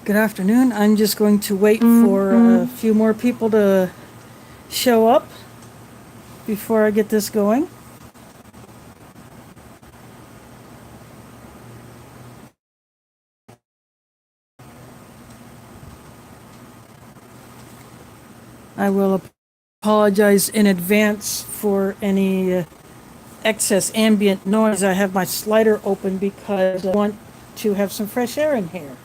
Good afternoon. I'm just going to wait for a few more people to show up before I get this going. I will apologize in advance for any excess ambient noise. I have my slider open because I want to have some fresh air in here.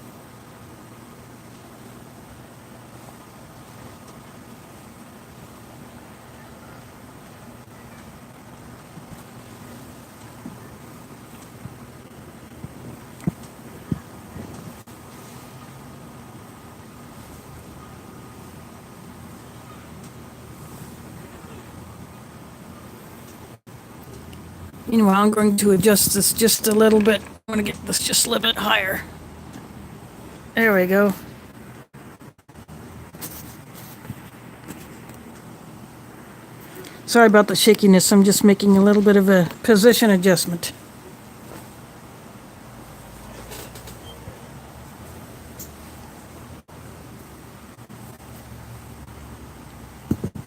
Meanwhile, I'm going to adjust this just a little bit. I'm going to get this just a little bit higher. There we go. Sorry about the shakiness. I'm just making a little bit of a position adjustment.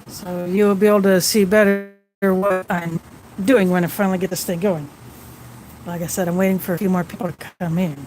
So you'll be able to see better what I'm doing when I finally get this thing going. Like I said, I'm waiting for a few more people to come in.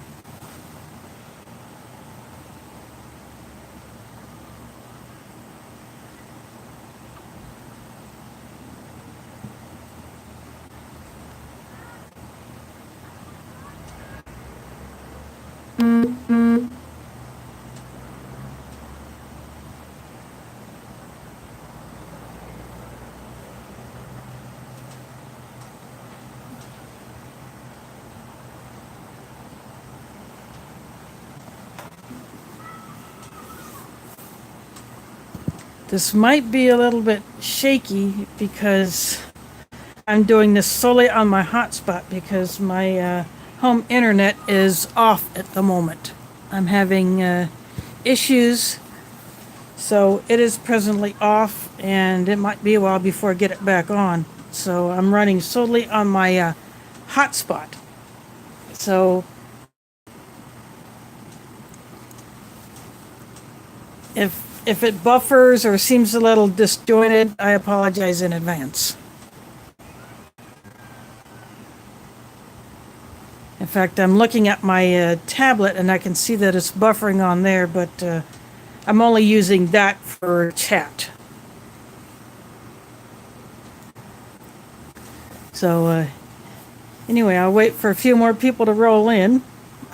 This might be a little bit shaky because I'm doing this solely on my hotspot because my home internet is off at the moment. I'm having issues, so it is presently off and it might be a while before I get it back on. So I'm running solely on my hotspot. So if it buffers or seems a little disjointed, I apologize in advance. In fact, I'm looking at my tablet and I can see that it's buffering on there, but I'm only using that for chat. So anyway, I'll wait for a few more people to roll in.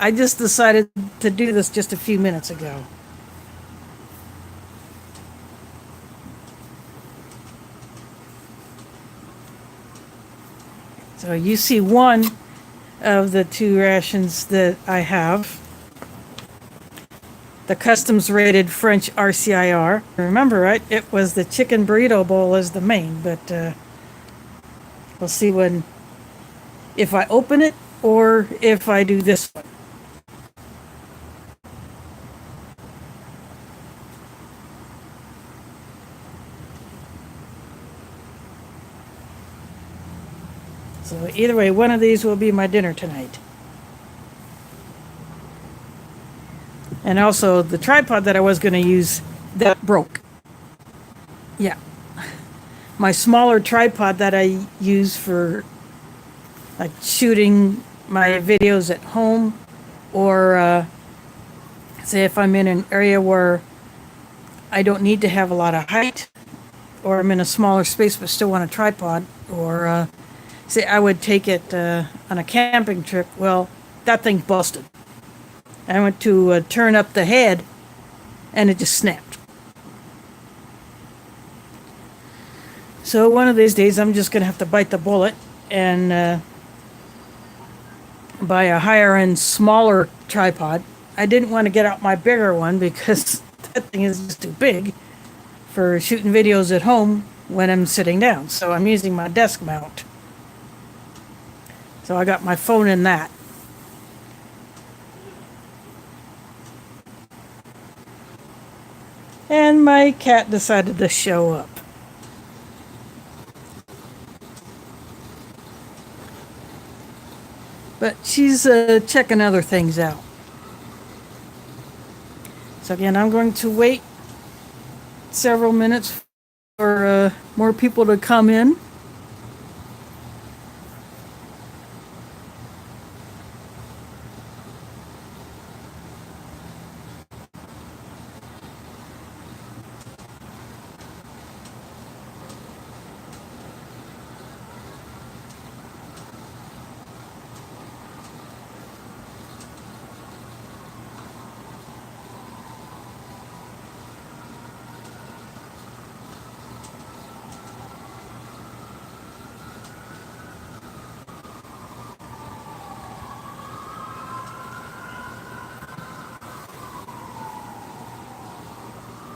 I just decided to do this just a few minutes ago. So you see one of the two rations that I have. The customs rated French RCIR. Remember, right? It was the chicken burrito bowl as the main, but we'll see if I open it or if I do this one. So either way, one of these will be my dinner tonight. And also the tripod that I was going to use, that broke. Yeah. My smaller tripod that I use for like shooting my videos at home or say if I'm in an area where I don't need to have a lot of height, or I'm in a smaller space but still want a tripod, or say I would take it on a camping trip. Well, that thing busted. I went to turn up the head and it just snapped. So one of these days I'm just going to have to bite the bullet and buy a higher end, smaller tripod. I didn't want to get out my bigger one because that thing is just too big for shooting videos at home when I'm sitting down. So I'm using my desk mount. So I got my phone in that. And my cat decided to show up. But she's checking other things out. So again, I'm going to wait several minutes for more people to come in.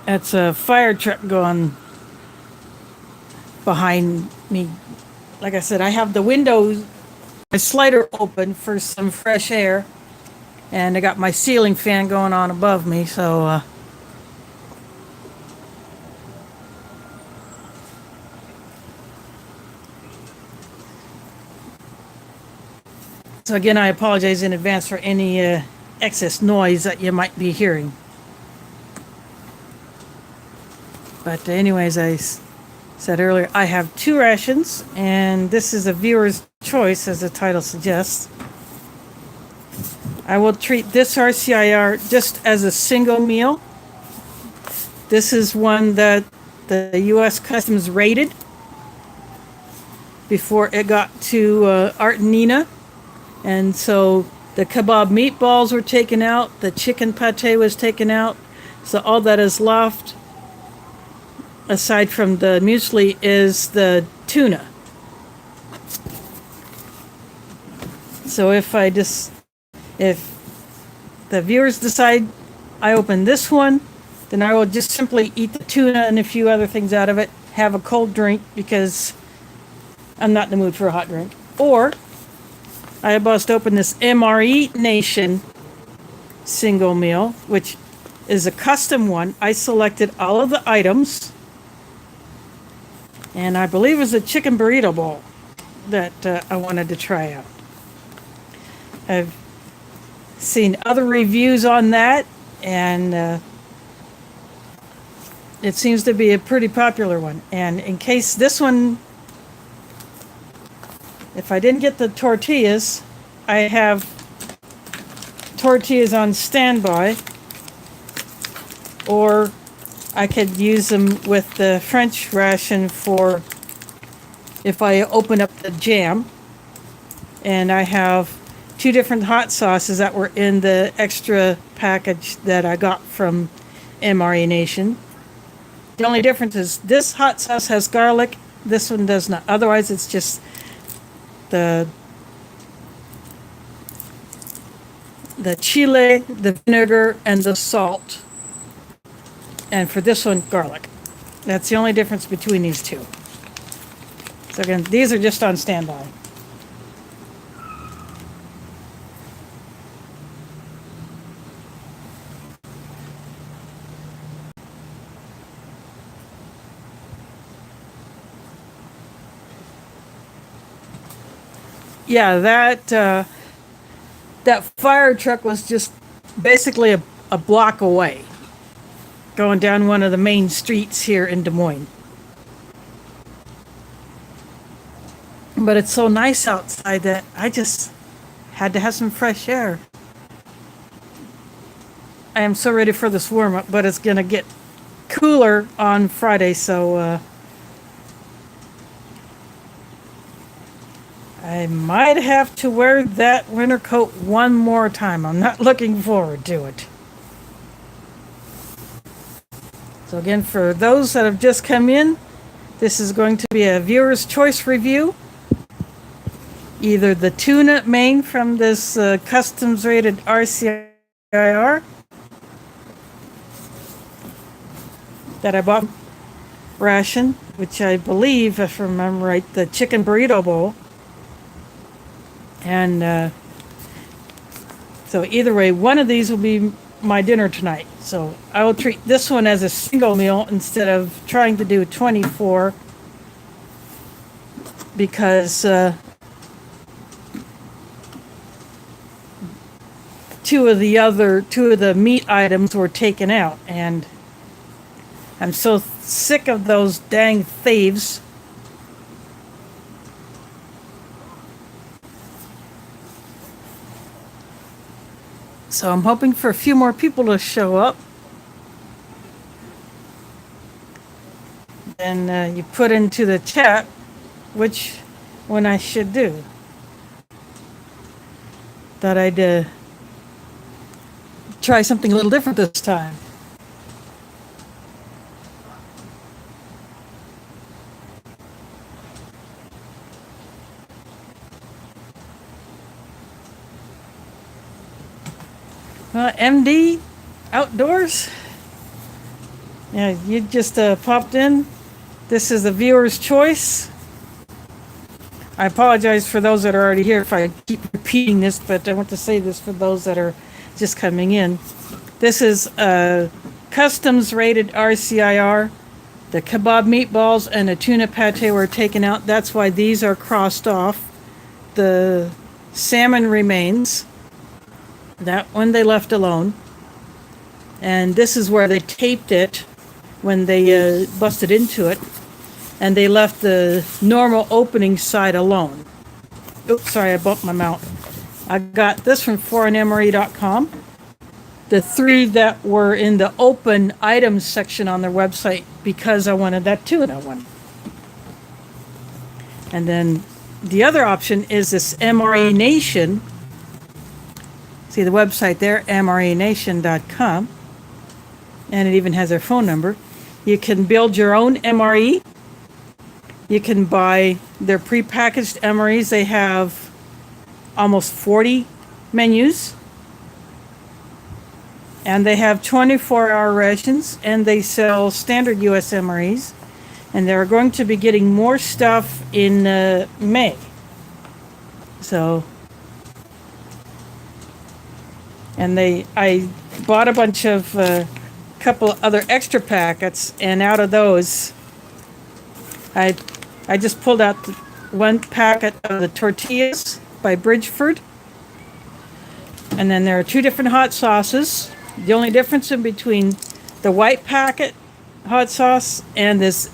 That's a fire truck going behind me. Like I said, I have the windows, my slider open for some fresh air, and I got my ceiling fan going on above me, so again, I apologize in advance for any excess noise that you might be hearing. But anyways, said earlier, I have 2 rations, and this is a viewer's choice, as the title suggests. I will treat this RCIR just as a single meal. This is one that the U.S. Customs raided before it got to Rstion, and so the kebab meatballs were taken out, the chicken pate was taken out, so all that is left, aside from the muesli, is the tuna. So if the viewers decide I open this one, then I will just simply eat the tuna and a few other things out of it, have a cold drink because I'm not in the mood for a hot drink. Or I bust open this Rstion single meal, which is a custom one. I selected all of the items, and I believe it was a chicken burrito bowl that I wanted to try out. I've seen other reviews on that, and it seems to be a pretty popular one. And in case this one, if I didn't get the tortillas, I have tortillas on standby, or I could use them with the French ration for if I open up the jam. And I have 2 different hot sauces that were in the extra package that I got from Rstion. The only difference is this hot sauce has garlic, this one does not. Otherwise, it's just the chile, the vinegar, and the salt. And for this one, garlic. That's the only difference between these 2. So again, these are just on standby. Yeah, that fire truck was just basically a block away, going down one of the main streets here in Des Moines. But it's so nice outside that I just had to have some fresh air. I am so ready for this warm up, but it's gonna get cooler on Friday, so I might have to wear that winter coat one more time. I'm not looking forward to it. So again, for those that have just come in, this is going to be a viewer's choice review. Either the tuna main from this customs rated RCIR that I bought, Rstion, which I believe, if I remember right, the chicken burrito bowl. And so either way, one of these will be my dinner tonight. So I will treat this one as a single meal instead of trying to do 24, because two of the meat items were taken out, and I'm so sick of those dang thieves. So I'm hoping for a few more people to show up. Then you put into the chat which one I should do. Thought I'd try something a little different this time. MD Outdoors. Yeah, you just popped in. This is the viewer's choice. I apologize for those that are already here if I keep repeating this, but I want to say this for those that are just coming in. This is a customs rated RCIR. The kebab meatballs and the tuna pate were taken out. That's why these are crossed off. The salmon remains. That one they left alone. And this is where they taped it when they busted into it. And they left the normal opening side alone. Oops, sorry, I bumped my mount. I got this from foreignmre.com. The three that were in the open items section on their website, because I wanted that tuna one. And then the other option is this MRE Nation. See the website there, mrenation.com, and it even has their phone number. You can build your own MRE. You can buy their prepackaged MREs. They have almost 40 menus, and they have 24-hour rations, and they sell standard US MREs, and they're going to be getting more stuff in May. So. And I bought a bunch of couple other extra packets, and out of those, I just pulled out one packet of the tortillas by Bridgeford, and then there are two different hot sauces. The only difference in between the white packet hot sauce and this,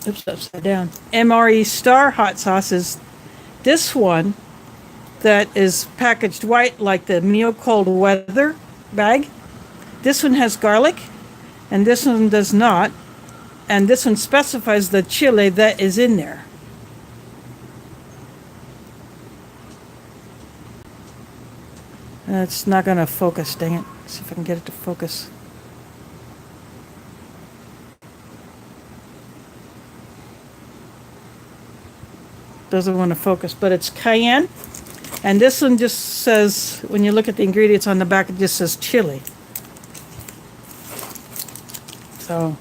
upside down, MRE Star hot sauce is this one that is packaged white like the Mio Cold Weather bag. This one has garlic, and this one does not. And this one specifies the chili that is in there. It's not going to focus, dang it. Let's see if I can get it to focus. Doesn't want to focus, but it's cayenne. And this one just says, when you look at the ingredients on the back, it just says chili. So,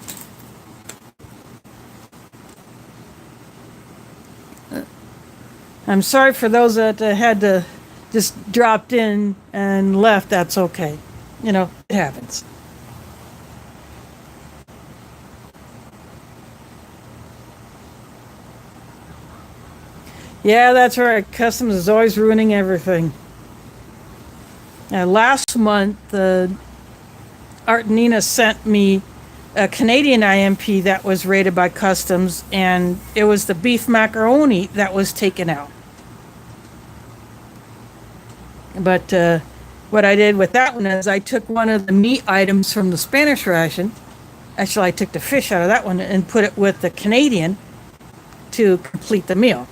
I'm sorry for those that had to just dropped in and left. That's okay. You know, it happens. Yeah, that's right. Customs is always ruining everything. Last month, Art and Nina sent me a Canadian IMP that was rated by Customs, and it was the beef macaroni that was taken out. But what I did with that one is I took one of the meat items from the Spanish ration. Actually, I took the fish out of that one and put it with the Canadian to complete the meal.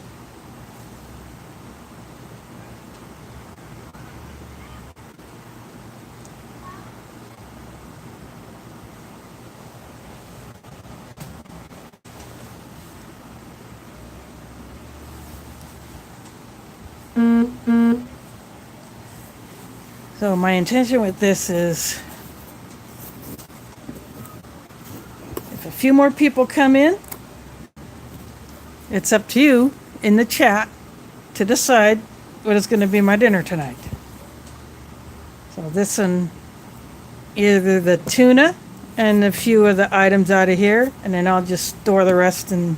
So my intention with this is, if a few more people come in, it's up to you in the chat to decide what is going to be my dinner tonight. So this one, either the tuna and a few of the items out of here, and then I'll just store the rest and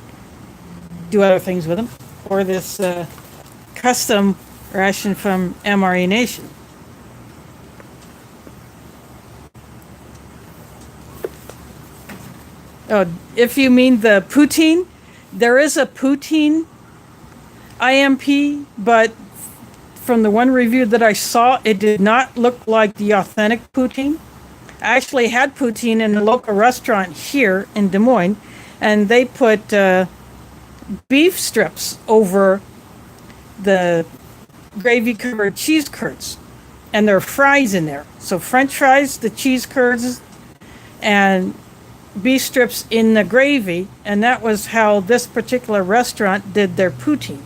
do other things with them, or this custom ration from MRE Nation. Oh, if you mean the poutine, there is a poutine IMP, but from the one review that I saw, it did not look like the authentic poutine. I actually had poutine in a local restaurant here in Des Moines, and they put beef strips over the gravy-covered cheese curds, and there are fries in there. So French fries, the cheese curds, and beef strips in the gravy, and that was how this particular restaurant did their poutine.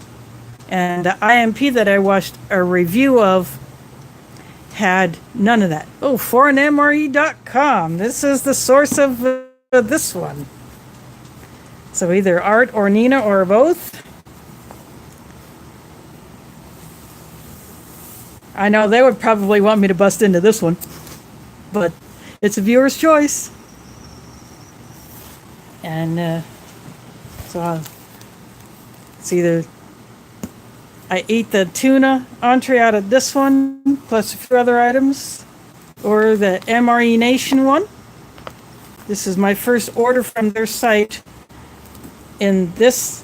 And the IMP that I watched a review of had none of that. Oh, foreignmre.com. This is the source of this one. So either Art or Nina or both. I know they would probably want me to bust into this one, but it's a viewer's choice. And so it's either I ate the tuna entree out of this one, plus a few other items, or the MRE Nation one. This is my first order from their site in this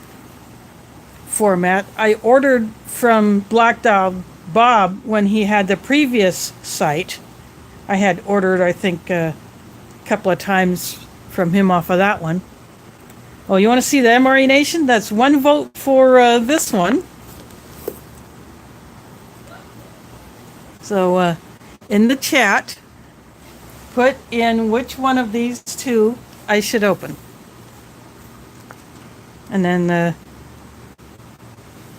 format. I ordered from Black Dog Bob when he had the previous site. I had ordered, I think, a couple of times from him off of that one. Oh, you want to see the MRE Nation? That's one vote for this one. So in the chat, put in which one of these two I should open. And then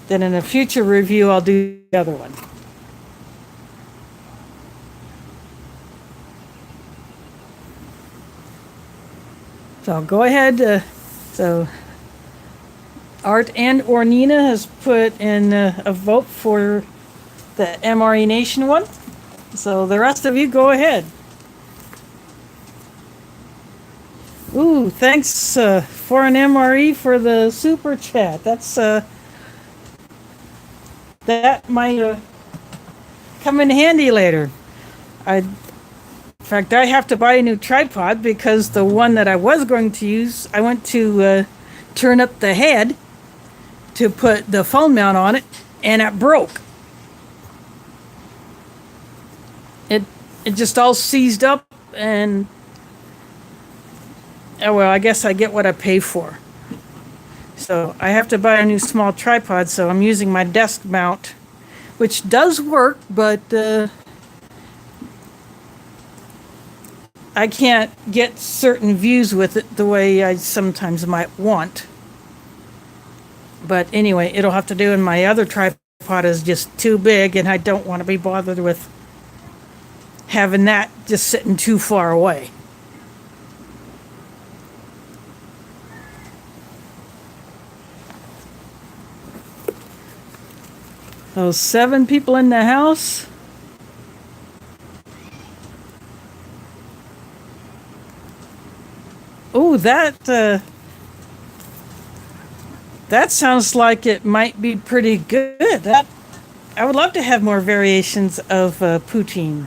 in a future review, I'll do the other one. So go ahead. So Art and or Nina has put in a vote for the MRE Nation one. So the rest of you go ahead. Ooh, thanks for an MRE for the super chat. That's that might come in handy later. In fact, I have to buy a new tripod because the one that I was going to use, I went to turn up the head to put the phone mount on it, and it broke. It just all seized up, and oh well, I guess I get what I pay for. So I have to buy a new small tripod, so I'm using my desk mount, which does work, but I can't get certain views with it the way I sometimes might want. But anyway, it'll have to do, and my other tripod is just too big, and I don't want to be bothered with having that just sitting too far away. So 7 people in the house. Oh, that sounds like it might be pretty good. I would love to have more variations of poutine,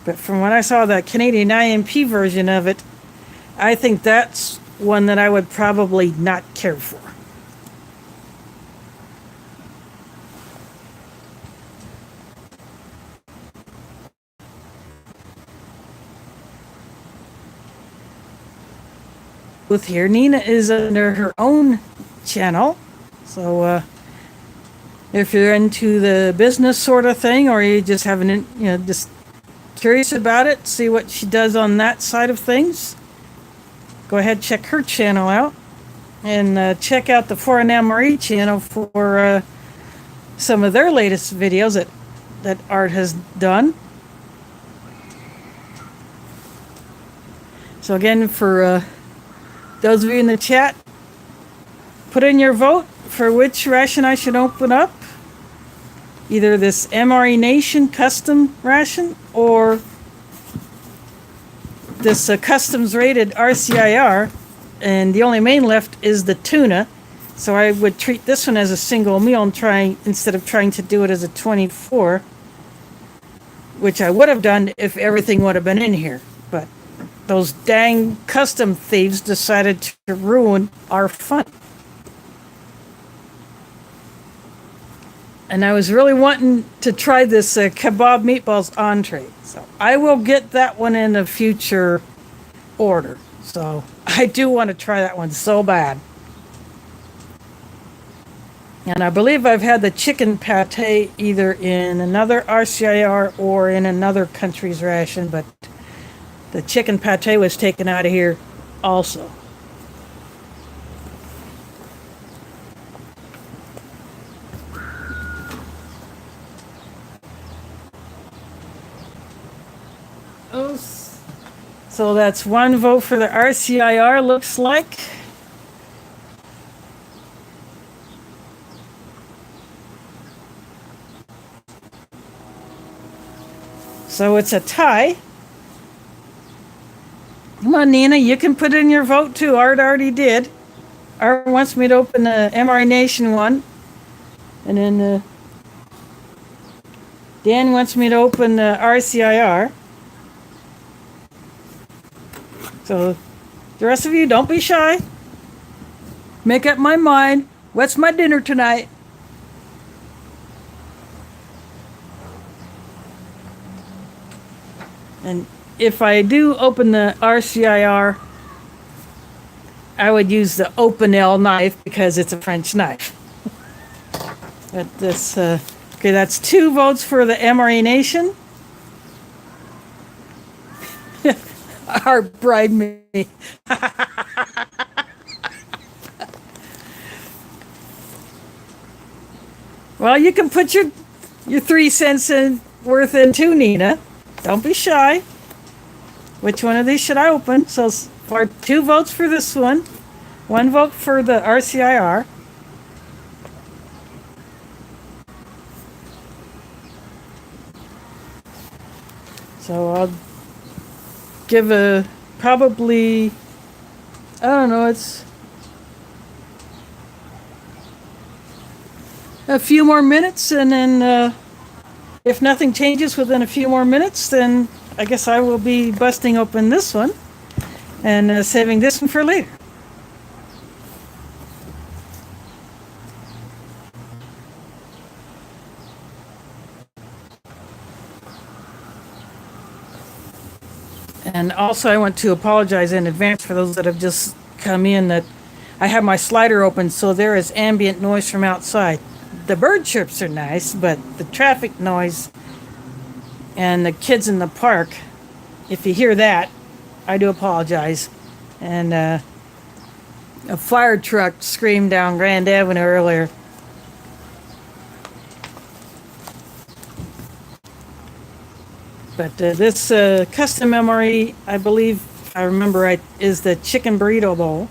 but from what I saw, the Canadian IMP version of it, I think that's one that I would probably not care for. with here. Nina is under her own channel. So if you're into the business sort of thing, or you just haven't, just curious about it, see what she does on that side of things, go ahead, check her channel out. And check out the Foreign Marie channel for some of their latest videos that Art has done. So again, for those of you in the chat, put in your vote for which ration I should open up. Either this MRE Nation custom ration or this customs rated RCIR. And the only main left is the tuna. So I would treat this one as a single meal and try, instead of trying to do it as a 24, which I would have done if everything would have been in here. But those dang custom thieves decided to ruin our fun. And I was really wanting to try this kebab meatballs entree. So I will get that one in a future order. So I do want to try that one so bad. And I believe I've had the chicken pate either in another RCIR or in another country's ration, but the chicken pate was taken out of here also. Oh, so that's one vote for the RCIR, looks like. So it's a tie. Come on, Nina, you can put in your vote too. Art already did. Art wants me to open the MRE Nation one. And then Dan wants me to open the RCIR. So the rest of you, don't be shy. Make up my mind. What's my dinner tonight? And if I do open the RCIR, I would use the Open L knife because it's a French knife. But this, okay, that's 2 votes for the MRE Nation. Art bribed me. Well, you can put your 3 cents worth in too, Nina. Don't be shy. Which one of these should I open? So for 2 votes for this one, 1 vote for the RCIR. So I'll give probably, I don't know, it's a few more minutes, and then if nothing changes within a few more minutes, then I guess I will be busting open this one and saving this one for later. And also I want to apologize in advance for those that have just come in that I have my slider open, so there is ambient noise from outside. The bird chirps are nice, but the traffic noise and the kids in the park, if you hear that, I do apologize. And a fire truck screamed down Grand Avenue earlier. But this custom memory, I believe, if I remember right, is the chicken burrito bowl.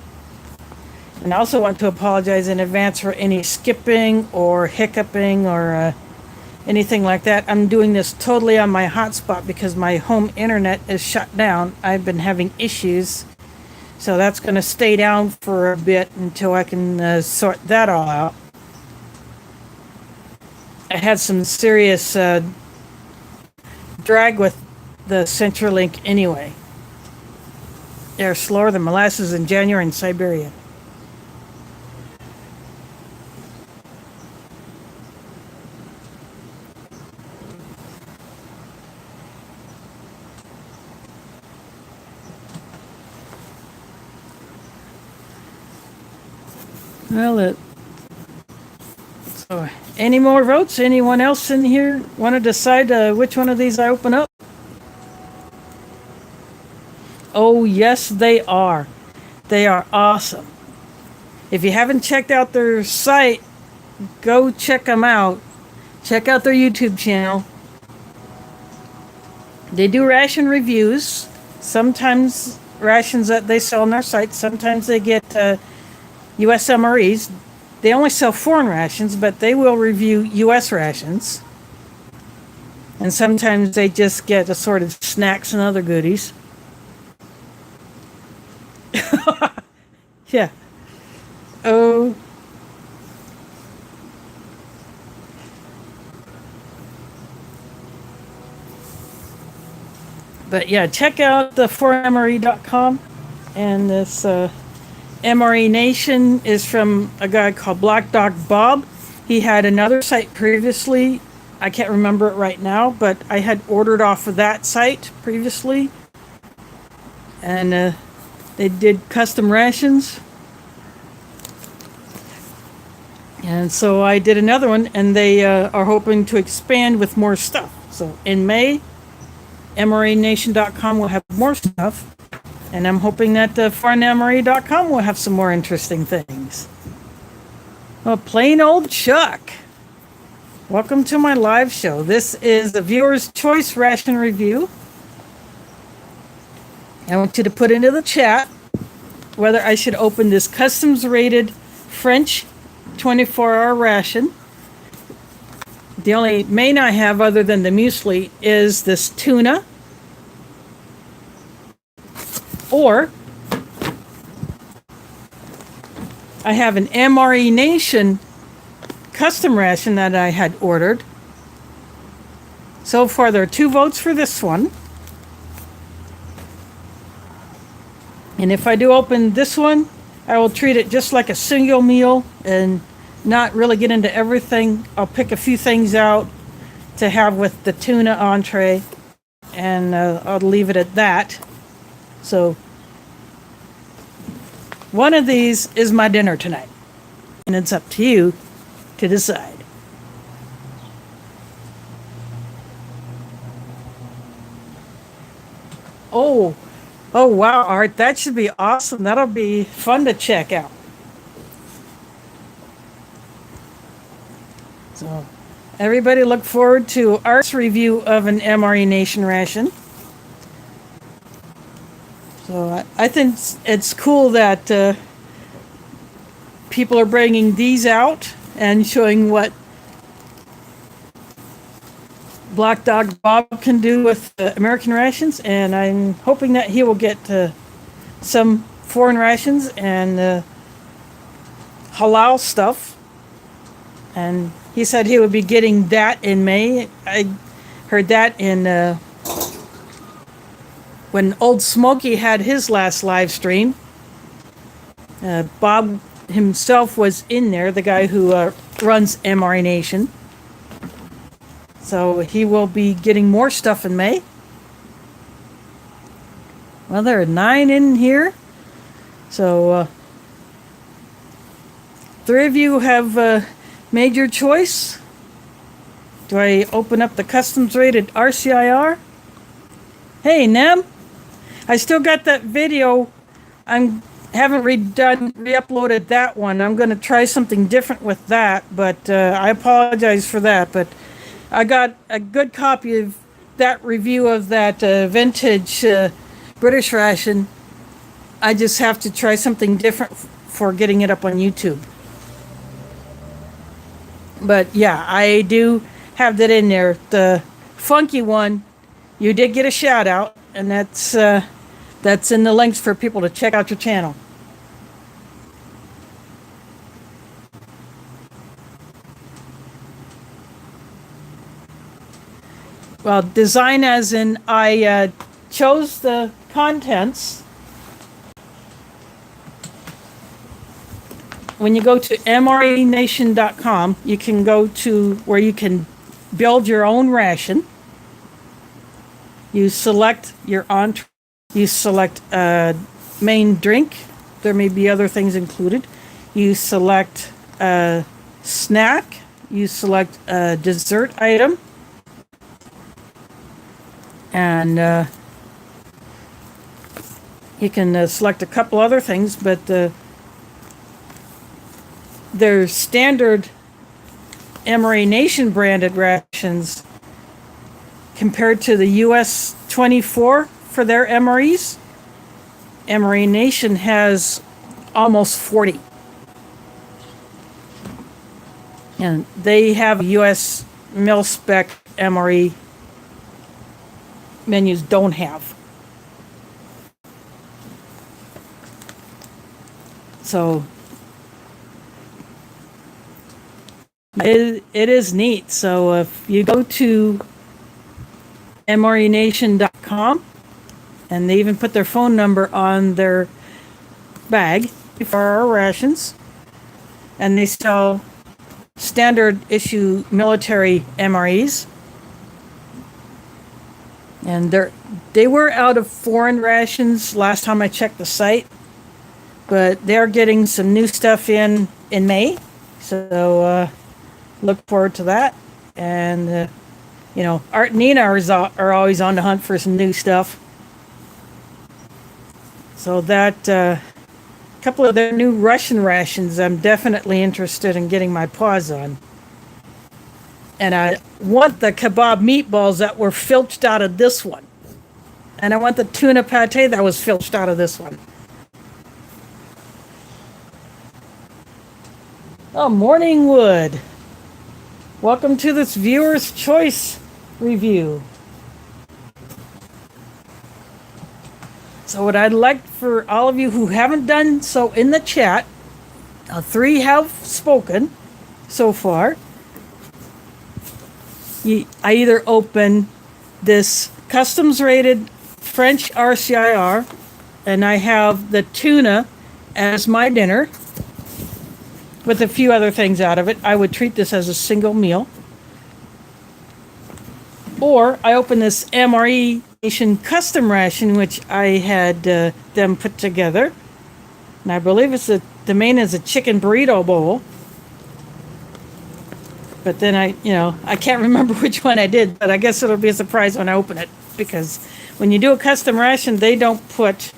And I also want to apologize in advance for any skipping or hiccuping or anything like that. I'm doing this totally on my hotspot because my home internet is shut down. I've been having issues. So that's going to stay down for a bit until I can sort that all out. I had some serious drag with the CenturyLink anyway. They're slower than molasses in January in Siberia. Well, so any more votes? Anyone else in here want to decide which one of these I open up? Oh, yes, they are. They are awesome. If you haven't checked out their site, go check them out. Check out their YouTube channel. They do ration reviews. Sometimes rations that they sell on their site. Sometimes they get U.S. MREs. They only sell foreign rations, but they will review U.S. rations. And sometimes they just get assorted snacks and other goodies. Yeah. Oh. But yeah, check out the 4MRE.com. And this MRE Nation is from a guy called Black Dog Bob. He had another site previously. I can't remember it right now, but I had ordered off of that site previously. And they did custom rations. And so I did another one, and they are hoping to expand with more stuff. So in May, MRENation.com will have more stuff. And I'm hoping that ForeignMRE.com will have some more interesting things. Well, plain old Chuck. Welcome to my live show. This is the Viewer's Choice Ration Review. I want you to put into the chat whether I should open this customs rated French 24-hour ration. The only main I have other than the muesli is this tuna. Or I have an MRE Nation custom ration that I had ordered. So far there are 2 votes for this one. And if I do open this one, I will treat it just like a single meal and not really get into everything. I'll pick a few things out to have with the tuna entree, and I'll leave it at that. So one of these is my dinner tonight, and it's up to you to decide. Oh wow, Art, that should be awesome. That'll be fun to check out. So everybody look forward to Art's review of an MRE Nation ration. So I think it's cool that people are bringing these out and showing what Black Dog Bob can do with American rations, and I'm hoping that he will get some foreign rations and halal stuff. And he said he would be getting that in May. I heard that in when Old Smoky had his last live stream. Bob himself was in there, the guy who runs MRE Nation. So he will be getting more stuff in May. Well, there are 9 in here. So 3 of you have made your choice. Do I open up the customs rated RCIR? Hey, Nem. I still got that video. I haven't re-uploaded that one. I'm going to try something different with that, but I apologize for that. But I got a good copy of that review of that vintage British ration. I just have to try something different for getting it up on YouTube. But yeah, I do have that in there. The funky one, you did get a shout out, and that's in the links for people to check out your channel. Well, design as in I chose the contents. When you go to mrenation.com, you can go to where you can build your own ration. You select your entree. You select main drink. There may be other things included. You select a snack, you select a dessert item, and you can select a couple other things, but their standard MRE Nation branded rations compared to the US 24 for their MREs, MRE Nation has almost 40. And they have US mil-spec MRE menus don't have. So it is neat. So if you go to mrenation.com, and they even put their phone number on their bag for our rations, and they sell standard issue military MREs, and they were out of foreign rations last time I checked the site, but they're getting some new stuff in May, so look forward to that. And Art and Nina are always on the hunt for some new stuff, so that couple of their new Russian rations I'm definitely interested in getting my paws on. And I want the kebab meatballs that were filched out of this one. And I want the tuna pate that was filched out of this one. Oh, Morning Wood. Welcome to this Viewer's Choice review. So what I'd like for all of you who haven't done so in the chat, 3 have spoken so far. I either open this customs rated French RCIR, and I have the tuna as my dinner with a few other things out of it. I would treat this as a single meal. Or I open this MRE Nation custom ration, which I had them put together. And I believe the main is a chicken burrito bowl. But then I can't remember which one I did, but I guess it'll be a surprise when I open it, because when you do a custom ration, they don't put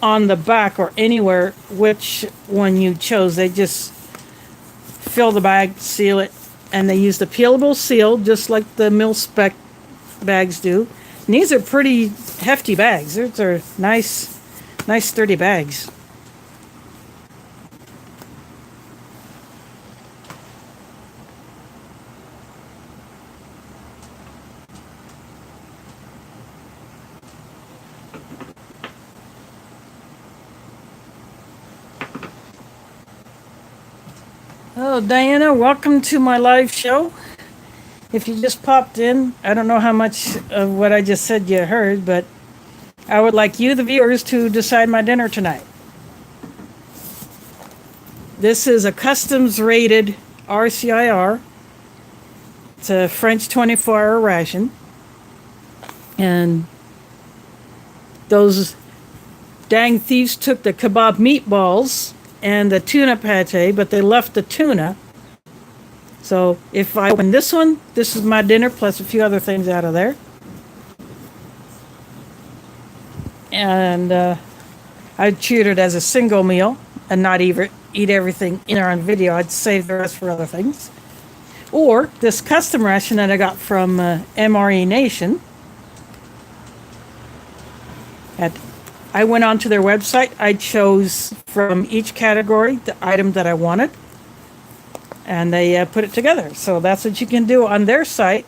on the back or anywhere which one you chose. They just fill the bag, seal it, and they use the peelable seal just like the mil-spec bags do. And these are pretty hefty bags. These are nice sturdy bags. Oh, Diana, welcome to my live show. If you just popped in, I don't know how much of what I just said you heard, but I would like you, the viewers, to decide my dinner tonight. This is a customs rated RCIR. It's a French 24-hour ration. And those dang thieves took the kebab meatballs and the tuna pate, but they left the tuna. So if I open this one, this is my dinner plus a few other things out of there. And I'd treat it as a single meal and not eat everything in there on video. I'd save the rest for other things. Or this custom ration that I got from MRE Nation. I went onto their website. I chose from each category the item that I wanted, and they put it together. So that's what you can do on their site.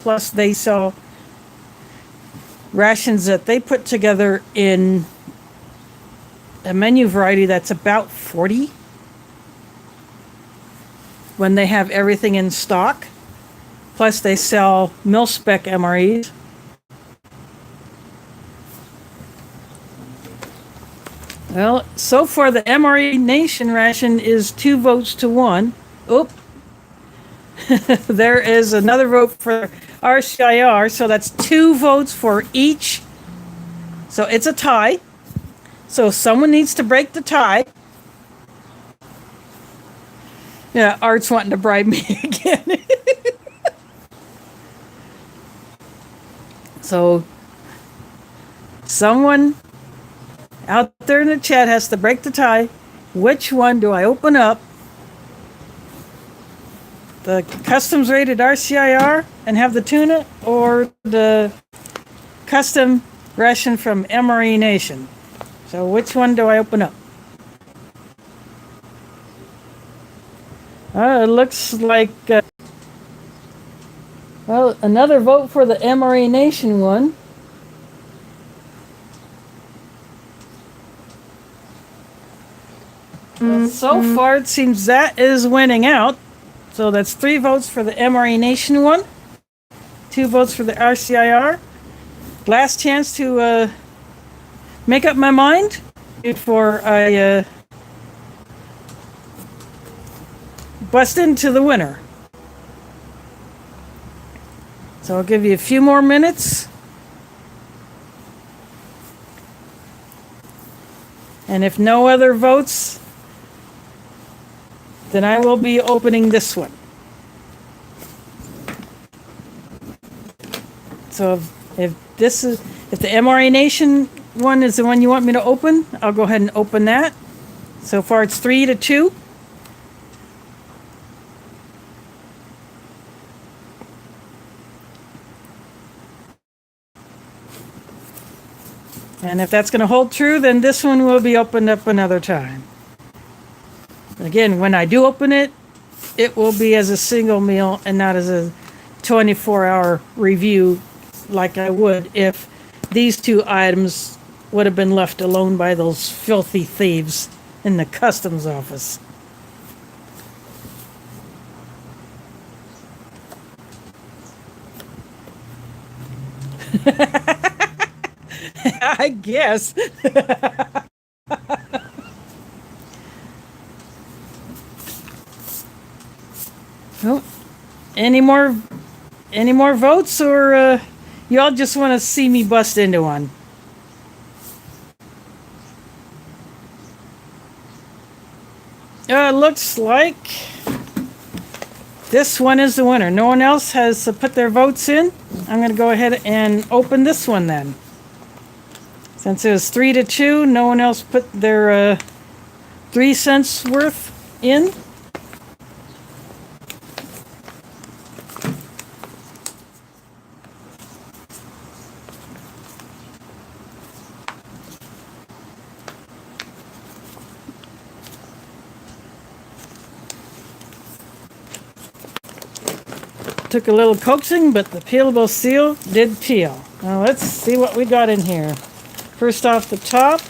Plus, they sell rations that they put together in a menu variety that's about 40 when they have everything in stock. Plus, they sell mil-spec MREs. Well, so far the MRE Nation ration is 2 votes to 1. Oop. There is another vote for RCIR, so that's 2 votes for each. So it's a tie. So someone needs to break the tie. Yeah, Art's wanting to bribe me again. So, someone out there in the chat has to break the tie. Which one do I open up? The customs rated RCIR and have the tuna, or the custom ration from MRE Nation? So which one do I open up? It looks like, well, another vote for the MRE Nation one. So far, it seems that is winning out. So that's 3 votes for the MRE Nation one, 2 votes for the RCIR. Last chance to make up my mind before I bust into the winner. So I'll give you a few more minutes. And if no other votes, then I will be opening this one. So if the MRA Nation one is the one you want me to open, I'll go ahead and open that. So far it's 3-2. And if that's going to hold true, then this one will be opened up another time. Again, when I do open it, it will be as a single meal and not as a 24-hour review like I would if these 2 items would have been left alone by those filthy thieves in the customs office. I guess. Oh, any more votes, or y'all just want to see me bust into one? Looks like this one is the winner. No one else has put their votes in. I'm going to go ahead and open this one then. Since it was 3-2, no one else put their 3 cents worth in. Took a little coaxing, but the peelable seal did peel. Now let's see what we got in here. First off the top,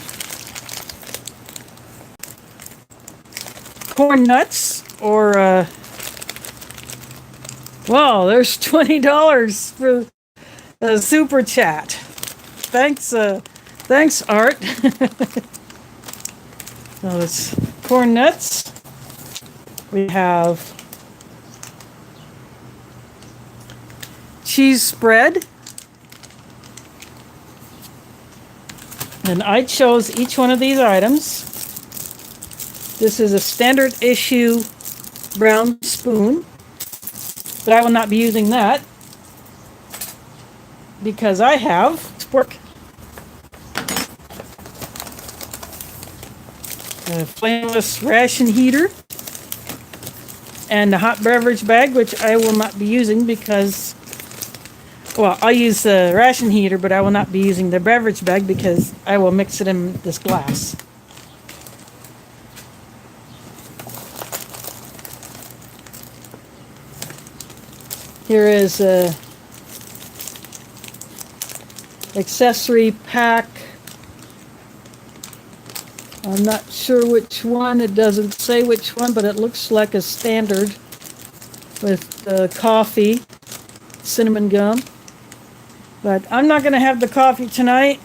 corn nuts, or well, there's $20 for the super chat. Thanks, Art. So it's corn nuts. We have cheese spread. And I chose each one of these items. This is a standard issue brown spoon, but I will not be using that because I have spork, a flameless ration heater, and a hot beverage bag, which I will not be using because, well, I'll use the ration heater, but I will not be using the beverage bag because I will mix it in this glass. Here is a accessory pack. I'm not sure which one. It doesn't say which one, but it looks like a standard with coffee, cinnamon gum. But I'm not going to have the coffee tonight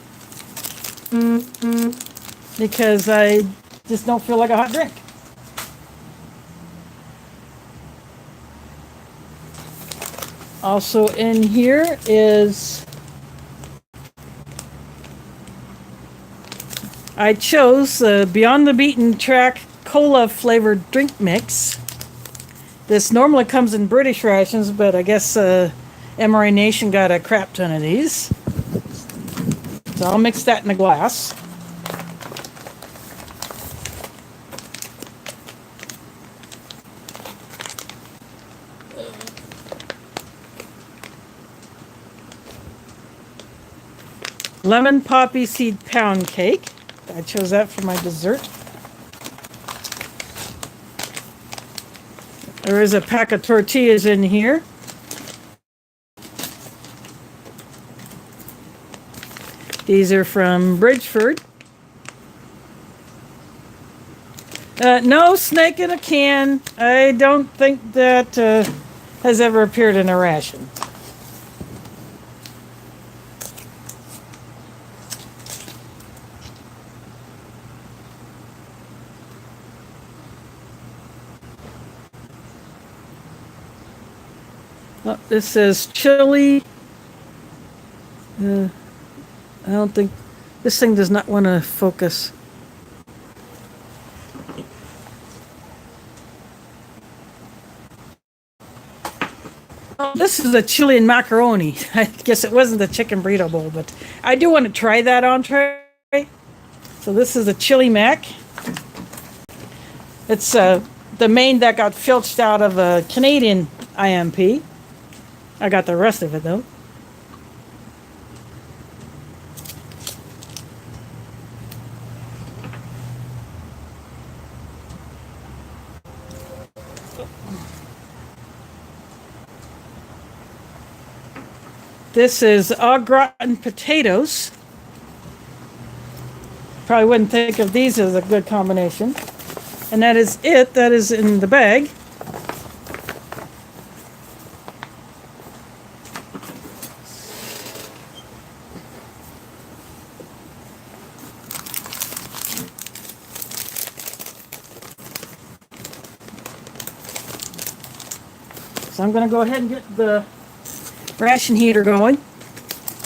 because I just don't feel like a hot drink. Also in here is, I chose the Beyond the Beaten Track cola flavored drink mix. This normally comes in British rations, but I guess MRA Nation got a crap ton of these. So I'll mix that in a glass. Lemon poppy seed pound cake. I chose that for my dessert. There is a pack of tortillas in here. These are from Bridgeford. No snake in a can. I don't think that has ever appeared in a ration. Oh, this says chili. I don't think this thing does not want to focus. Oh, this is a chili and macaroni. I guess it wasn't the chicken burrito bowl, but I do want to try that entree. So this is a chili mac. It's the main that got filched out of a Canadian IMP. I got the rest of it though. This is au gratin potatoes. Probably wouldn't think of these as a good combination. And that is it. That is in the bag. So I'm going to go ahead and get the ration heater going.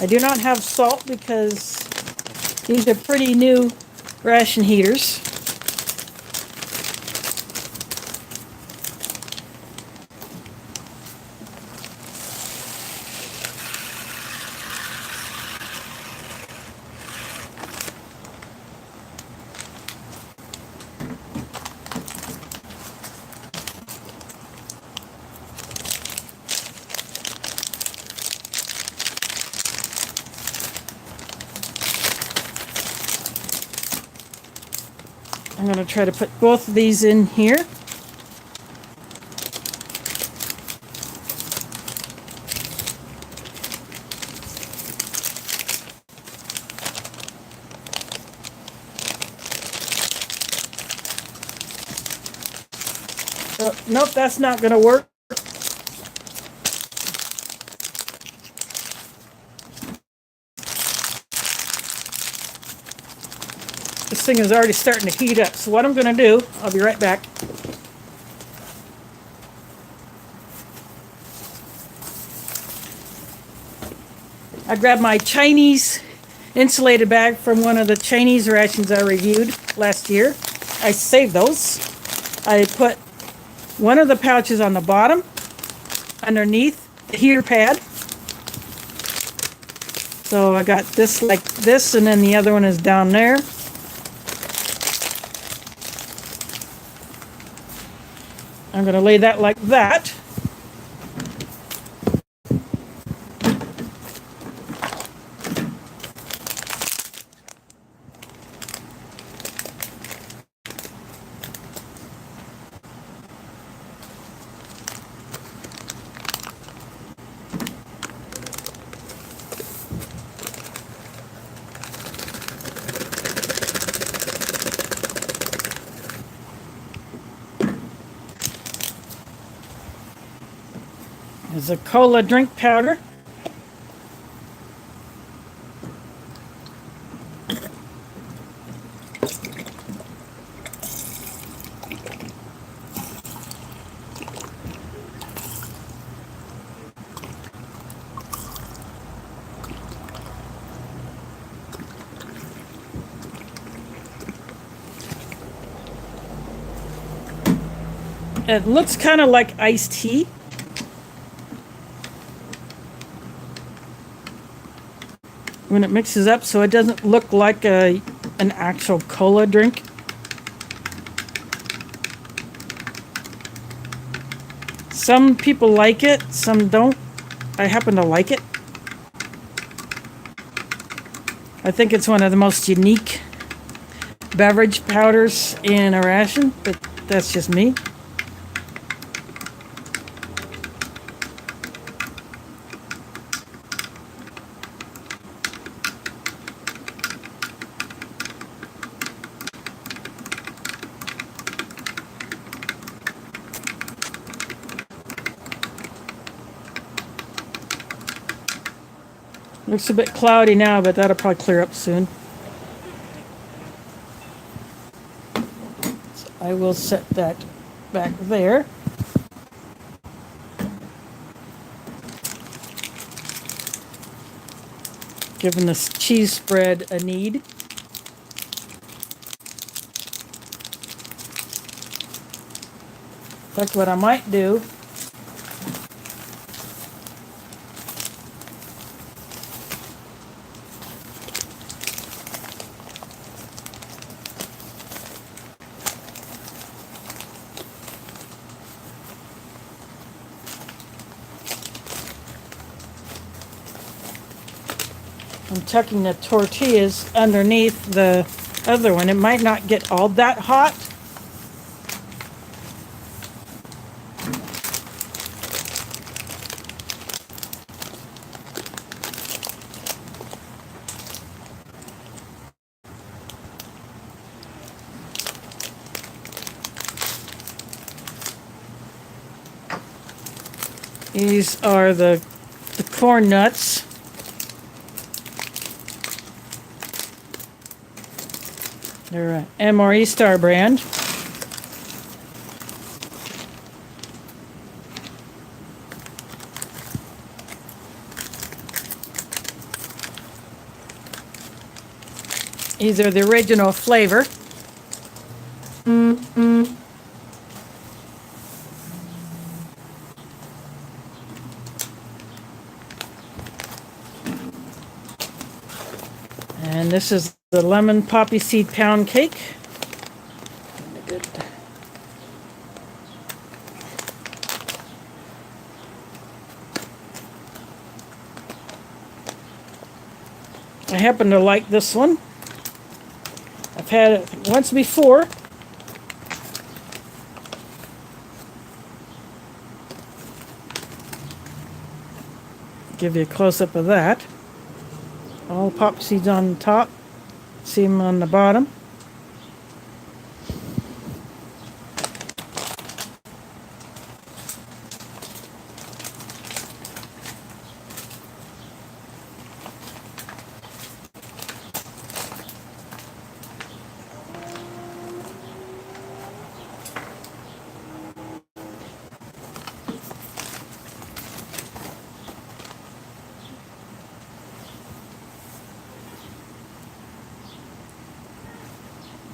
I do not have salt because these are pretty new ration heaters. I'm going to try to put both of these in here. Oh, nope, that's not going to work. This thing is already starting to heat up. So what I'm going to do, I'll be right back. I grabbed my Chinese insulated bag from one of the Chinese rations I reviewed last year. I saved those. I put one of the pouches on the bottom, underneath the heater pad. So I got this like this, and then the other one is down there. I'm going to lay that like that. There's a cola drink powder. It looks kind of like iced tea. When it mixes up, so it doesn't look like an actual cola drink. Some people like it, some don't. I happen to like it. I think it's one of the most unique beverage powders in Rstion, but that's just me. Looks a bit cloudy now, but that'll probably clear up soon. So I will set that back there. Giving this cheese spread a need. That's what I might do. I'm tucking the tortillas underneath the other one. It might not get all that hot. These are the corn nuts. They're MRE Star brand. These are the original flavor. And this is the lemon poppy seed pound cake. I happen to like this one. I've had it once before. Give you a close-up of that. All pop seeds on the top. See them on the bottom.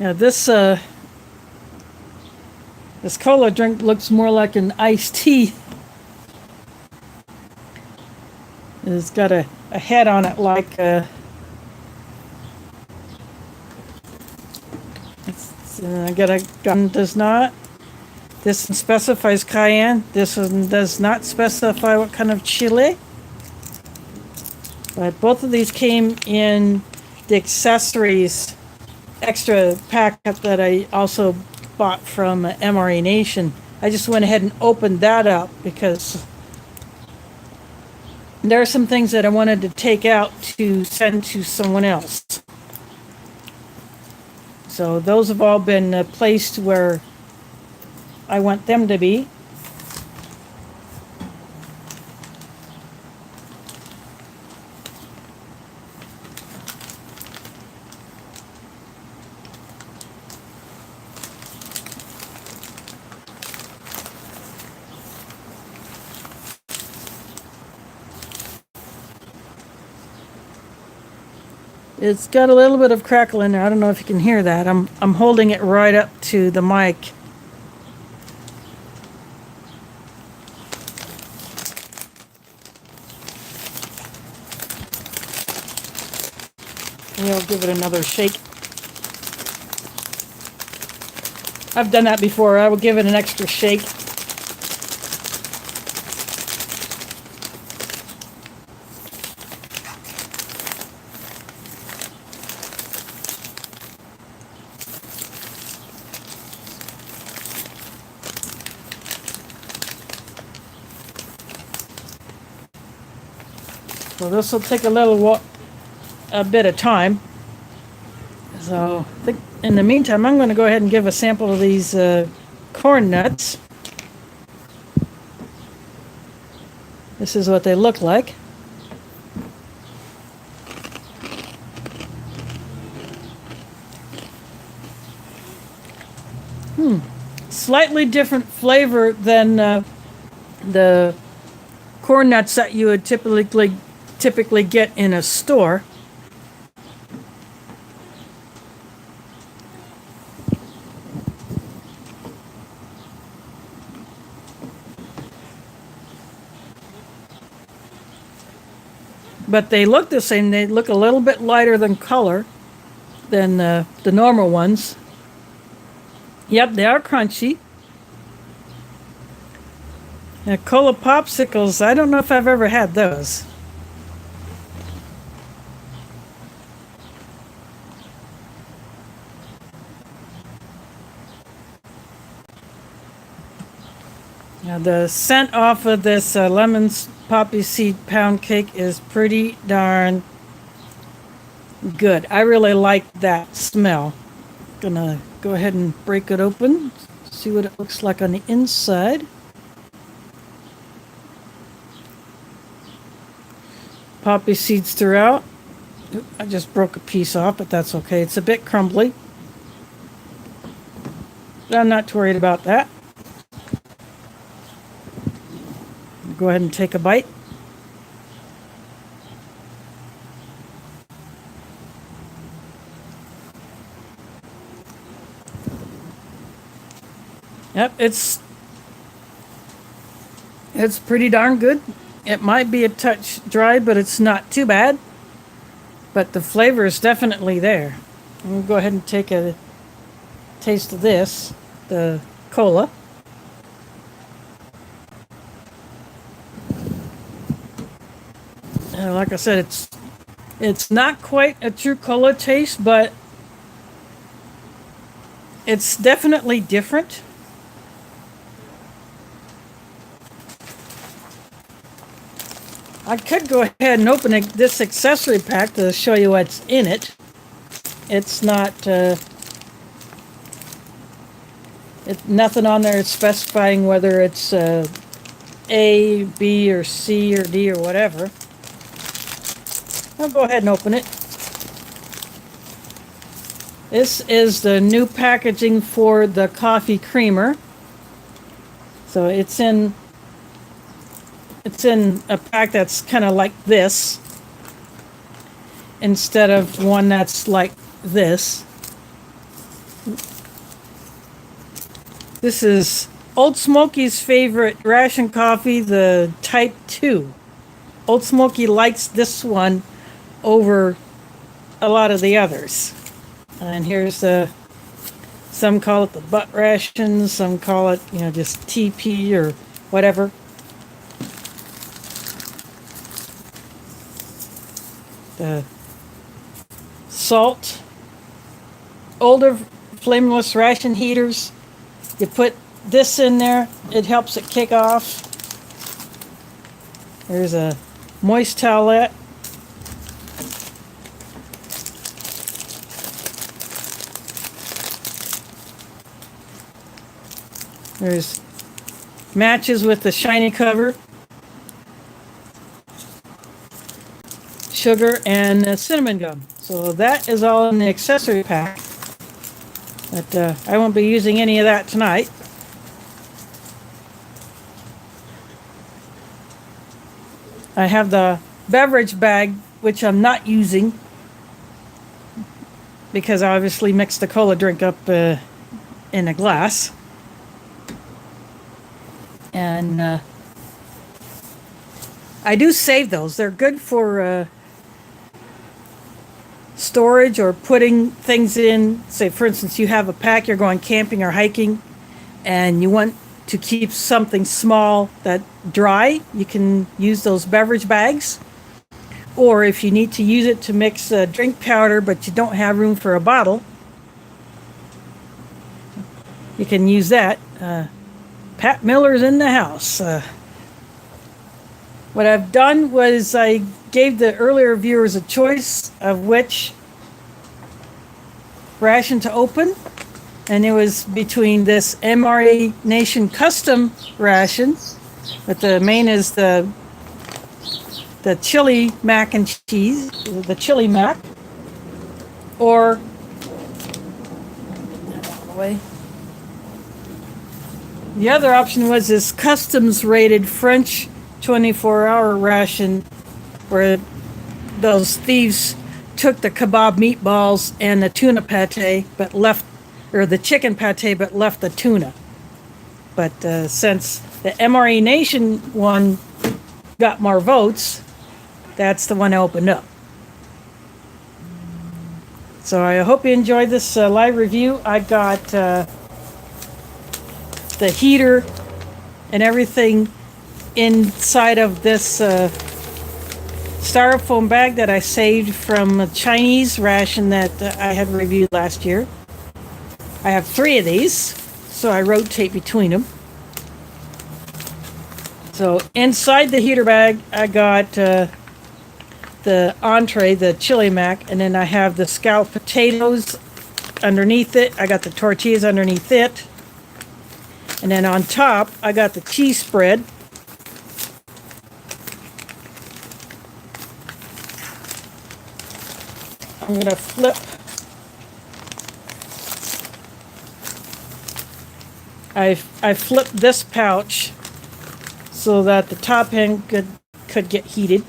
Now this cola drink looks more like an iced tea. It's got a head on it like I got a gun does not. This one specifies cayenne. This one does not specify what kind of chili. But both of these came in the accessories extra packet that I also bought from MRE Nation. I just went ahead and opened that up because there are some things that I wanted to take out to send to someone else. So those have all been placed where I want them to be. It's got a little bit of crackle in there. I don't know if you can hear that. I'm holding it right up to the mic. Maybe I'll give it another shake. I've done that before. I will give it an extra shake. So this will take a bit of time. So in the meantime, I'm going to go ahead and give a sample of these corn nuts. This is what they look like. Slightly different flavor than the corn nuts that you would typically get in a store. But they look the same. They look a little bit lighter than color than the normal ones. Yep, they are crunchy. Now, cola popsicles, I don't know if I've ever had those. Now, the scent off of this lemon poppy seed pound cake is pretty darn good. I really like that smell. Gonna go ahead and break it open, see what it looks like on the inside. Poppy seeds throughout. Oop, I just broke a piece off, but that's okay. It's a bit crumbly. But I'm not too worried about that. Go ahead and take a bite. Yep, it's pretty darn good. It might be a touch dry, but it's not too bad. But the flavor is definitely there. I'm gonna go ahead and take a taste of this, the cola. Like I said, it's not quite a true cola taste, but it's definitely different. I could go ahead and open this accessory pack to show you what's in it. It's not nothing on there specifying whether it's A, B, or C, or D, or whatever. I'll go ahead and open it. This is the new packaging for the coffee creamer. So it's in a pack that's kind of like this instead of one that's like this. This is Old Smoky's favorite ration coffee, the Type 2. Old Smoky likes this one over a lot of the others. And here's some call it the butt ration, some call it, just TP or whatever. The salt, older flameless ration heaters. You put this in there, it helps it kick off. There's a moist towelette. There's matches with the shiny cover, sugar, and cinnamon gum. So that is all in the accessory pack. But I won't be using any of that tonight. I have the beverage bag, which I'm not using because I obviously mixed the cola drink up in a glass. And I do save those. They're good for storage or putting things in. Say, for instance, you have a pack, you're going camping or hiking, and you want to keep something small that dry, you can use those beverage bags. Or if you need to use it to mix drink powder but you don't have room for a bottle, you can use that. Pat Miller's in the house. What I've done was I gave the earlier viewers a choice of which ration to open, and it was between this MRA Nation custom ration, but the main is the chili mac and cheese, the chili mac, or the other option was this customs rated French 24-hour ration, where those thieves took the kebab meatballs and the tuna pate, but left, or the chicken pate, but left the tuna. But since the MRE Nation one got more votes, that's the one I opened up. So I hope you enjoyed this live review. I got the heater and everything inside of this styrofoam bag that I saved from a Chinese ration that I had reviewed last year. I have 3 of these, so I rotate between them. So inside the heater bag, I got the entree, the chili mac, and then I have the scalloped potatoes underneath it. I got the tortillas underneath it. And then on top, I got the cheese spread. I'm going to flip. I flipped this pouch so that the top end could get heated.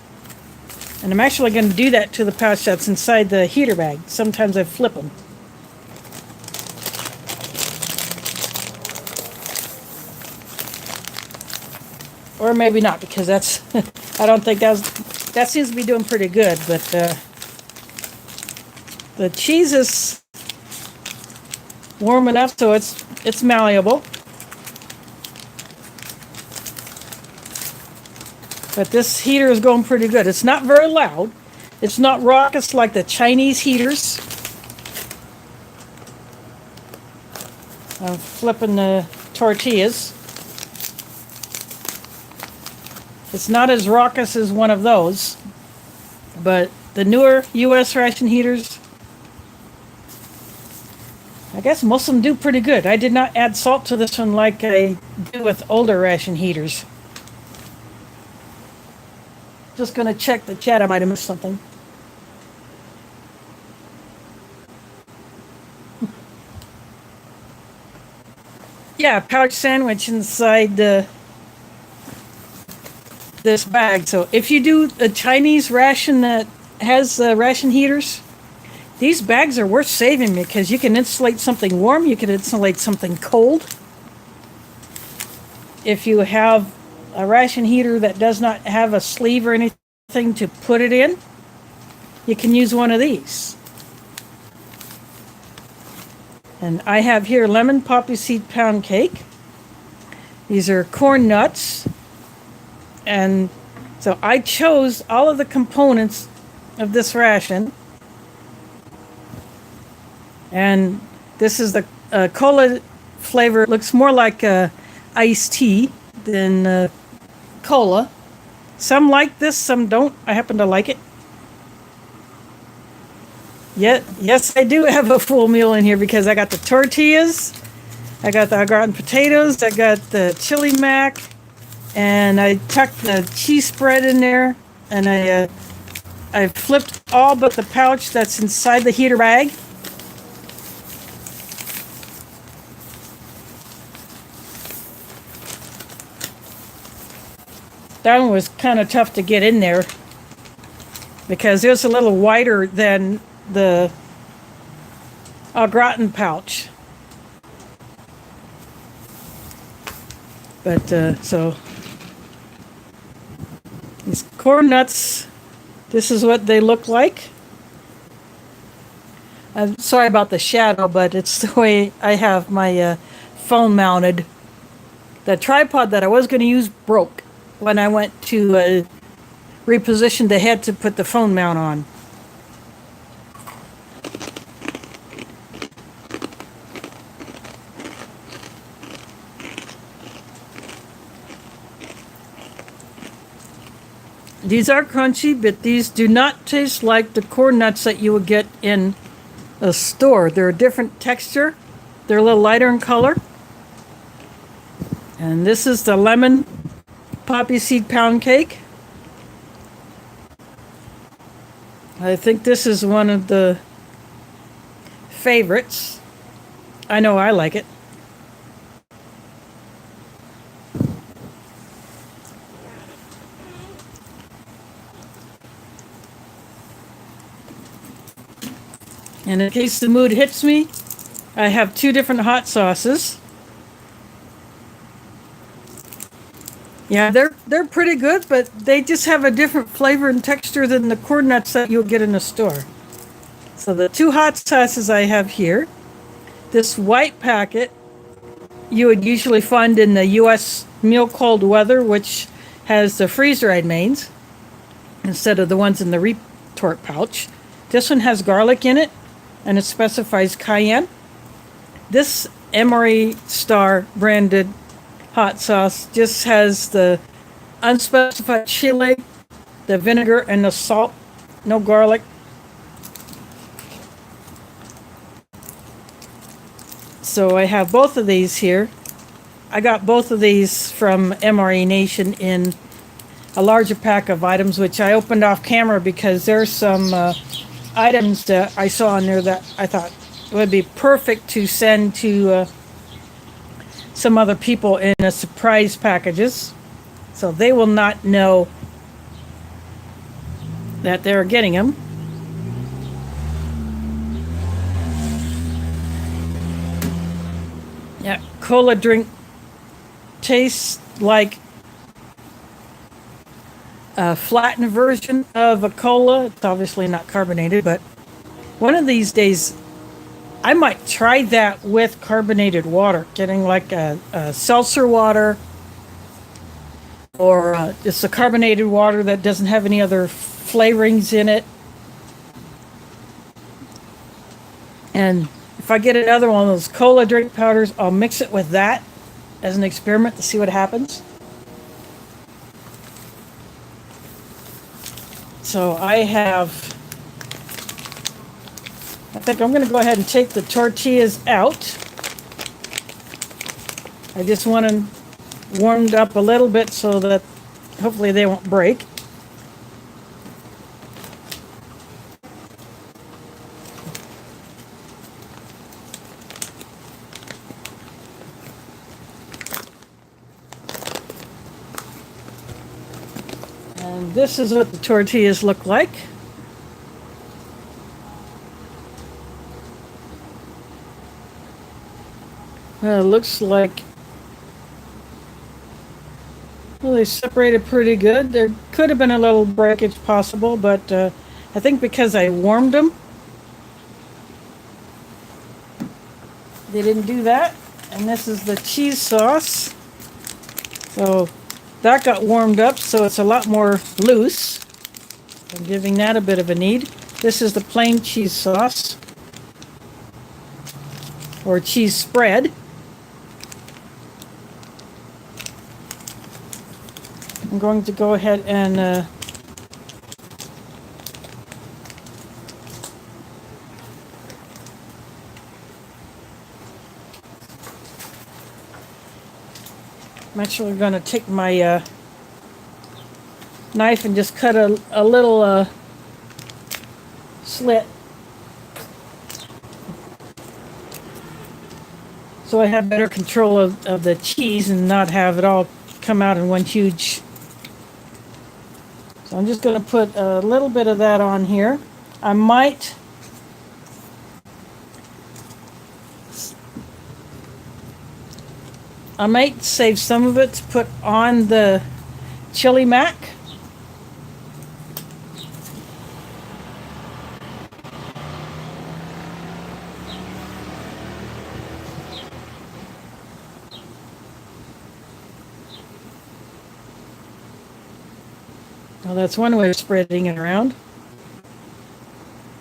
And I'm actually going to do that to the pouch that's inside the heater bag. Sometimes I flip them. Or maybe not, because that's, I don't think that seems to be doing pretty good, but the cheese is warm enough so it's malleable. But this heater is going pretty good. It's not very loud. It's not raucous like the Chinese heaters. I'm flipping the tortillas. It's not as raucous as one of those, but the newer U.S. ration heaters, I guess most of them do pretty good. I did not add salt to this one like I do with older ration heaters. Just going to check the chat. I might have missed something. Yeah, pouch sandwich inside this bag. So if you do a Chinese ration that has ration heaters, these bags are worth saving because you can insulate something warm, you can insulate something cold. If you have a ration heater that does not have a sleeve or anything to put it in, you can use one of these. And I have here lemon poppy seed pound cake. These are corn nuts. And so I chose all of the components of this ration. And this is the cola flavor. It looks more like iced tea than cola. Some like this, some don't. I happen to like it. Yes, I do have a full meal in here because I got the tortillas, I got the au gratin potatoes, I got the chili mac, and I tucked the cheese spread in there, and I flipped all but the pouch that's inside the heater bag. That one was kind of tough to get in there because it was a little wider than the au gratin pouch. But so these corn nuts, this is what they look like. I'm sorry about the shadow, but it's the way I have my phone mounted. The tripod that I was going to use broke when I went to reposition the head to put the phone mount on. These are crunchy, but these do not taste like the corn nuts that you would get in a store. They're a different texture. They're a little lighter in color. And this is the lemon poppy seed pound cake. I think this is one of the favorites. I know I like it. And in case the mood hits me, I have 2 different hot sauces. Yeah, they're pretty good, but they just have a different flavor and texture than the corn nuts that you'll get in the store. So the 2 hot sauces I have here, this white packet you would usually find in the U.S. meal cold weather, which has the freezer-dried mains instead of the ones in the retort pouch. This one has garlic in it, and it specifies cayenne. This Emery Star branded hot sauce just has the unspecified chili, the vinegar, and the salt. No garlic. So I have both of these here. I got both of these from MRE Nation in a larger pack of items, which I opened off camera because there's some items that I saw in there that I thought would be perfect to send to some other people in a surprise packages, so they will not know that they're getting them. Yeah, cola drink tastes like a flattened version of a cola. It's obviously not carbonated, but one of these days I might try that with carbonated water, getting like a seltzer water or just a carbonated water that doesn't have any other flavorings in it. And if I get another one of those cola drink powders, I'll mix it with that as an experiment to see what happens. So I think I'm going to go ahead and take the tortillas out. I just want them warmed up a little bit so that hopefully they won't break. And this is what the tortillas look like. It looks like, well, they separated pretty good. There could have been a little breakage possible, but I think because I warmed them, they didn't do that. And this is the cheese sauce. So that got warmed up, so it's a lot more loose. I'm giving that a bit of a need. This is the plain cheese sauce, or cheese spread. I'm going to go ahead and I'm actually going to take my knife and just cut a little slit so I have better control of the cheese and not have it all come out in one huge. So I'm just going to put a little bit of that on here. I might save some of it to put on the chili mac. Well, that's one way of spreading it around.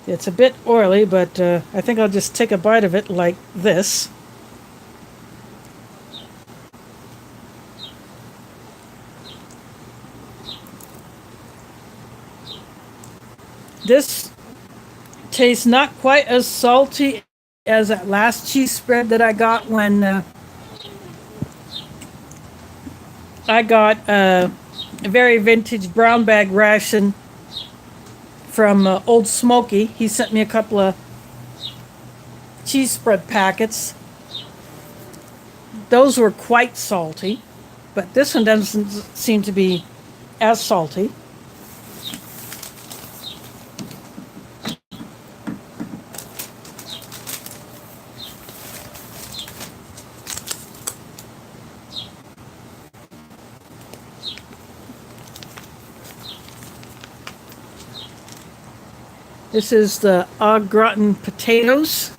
It's a bit oily, but I think I'll just take a bite of it like this. This tastes not quite as salty as that last cheese spread that I got when I got a very vintage brown bag ration from Old Smoky. He sent me a couple of cheese spread packets. Those were quite salty, but this one doesn't seem to be as salty. This is the au gratin potatoes.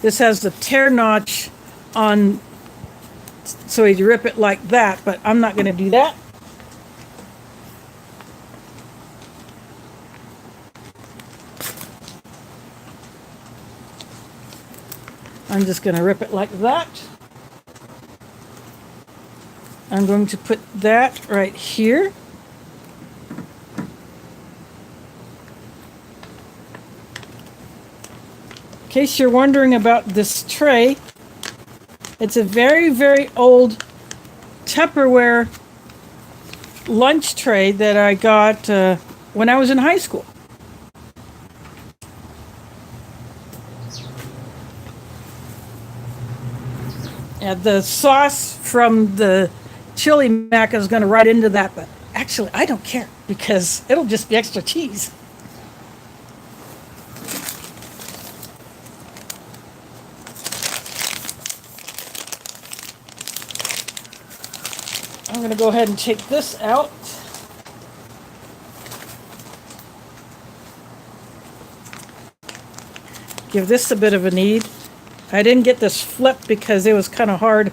This has the tear notch on, so you rip it like that, but I'm not going to do that. I'm just going to rip it like that. I'm going to put that right here. In case you're wondering about this tray, it's a very, very old Tupperware lunch tray that I got when I was in high school. And the sauce from the chili mac is going to right into that, but actually I don't care because it'll just be extra cheese. I'm going to go ahead and take this out. Give this a bit of a knead. I didn't get this flipped because it was kind of hard.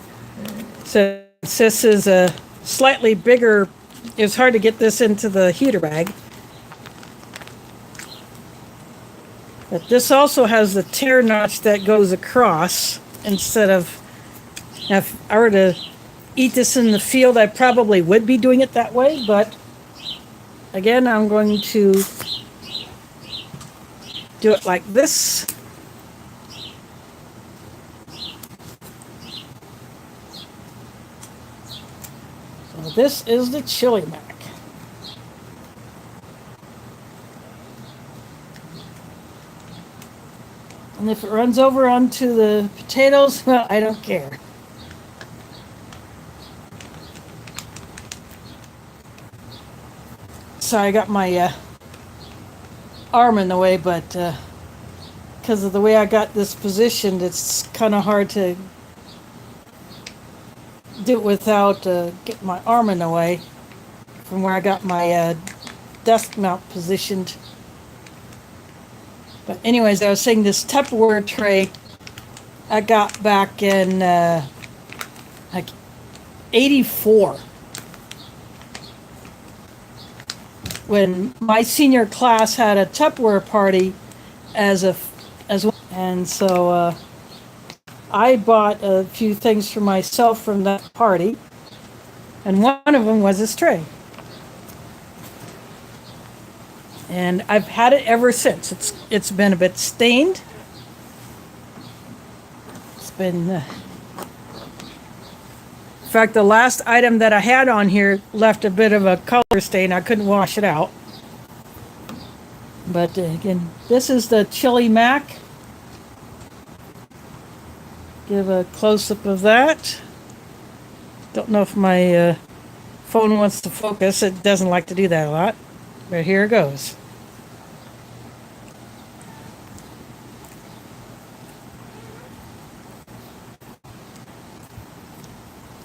So this is a slightly bigger, it was hard to get this into the heater bag. But this also has the tear notch that goes across instead of, if I were to eat this in the field, I probably would be doing it that way. But again, I'm going to do it like this. So this is the chili mac. And if it runs over onto the potatoes, well, I don't care. Sorry, I got my arm in the way, but because of the way I got this positioned, it's kind of hard to do it without getting my arm in the way from where I got my desk mount positioned. But anyways, I was saying this Tupperware tray I got back in like 84. When my senior class had a Tupperware party as well. And so I bought a few things for myself from that party. And one of them was this tray. And I've had it ever since. It's been a bit stained. It's been in fact, the last item that I had on here left a bit of a color stain. I couldn't wash it out. But again, this is the chili mac. Give a close-up of that. Don't know if my phone wants to focus. It doesn't like to do that a lot. But here it goes.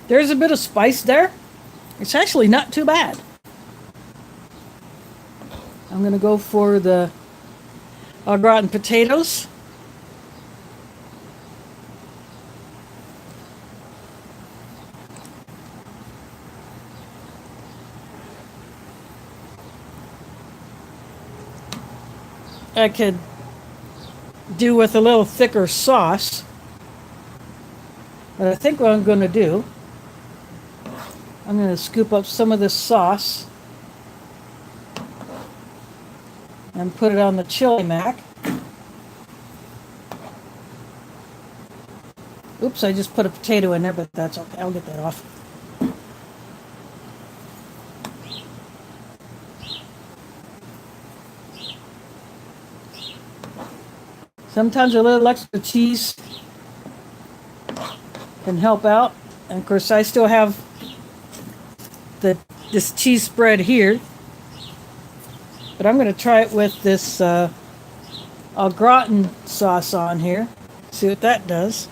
There's a bit of spice there. It's actually not too bad. I'm going to go for the au gratin potatoes. I could do with a little thicker sauce. But I think what I'm going to do, I'm going to scoop up some of this sauce and put it on the chili mac. Oops, I just put a potato in there, but that's okay. I'll get that off. Sometimes a little extra cheese can help out. And of course, I still have this cheese spread here. But I'm going to try it with this au gratin sauce on here. See what that does.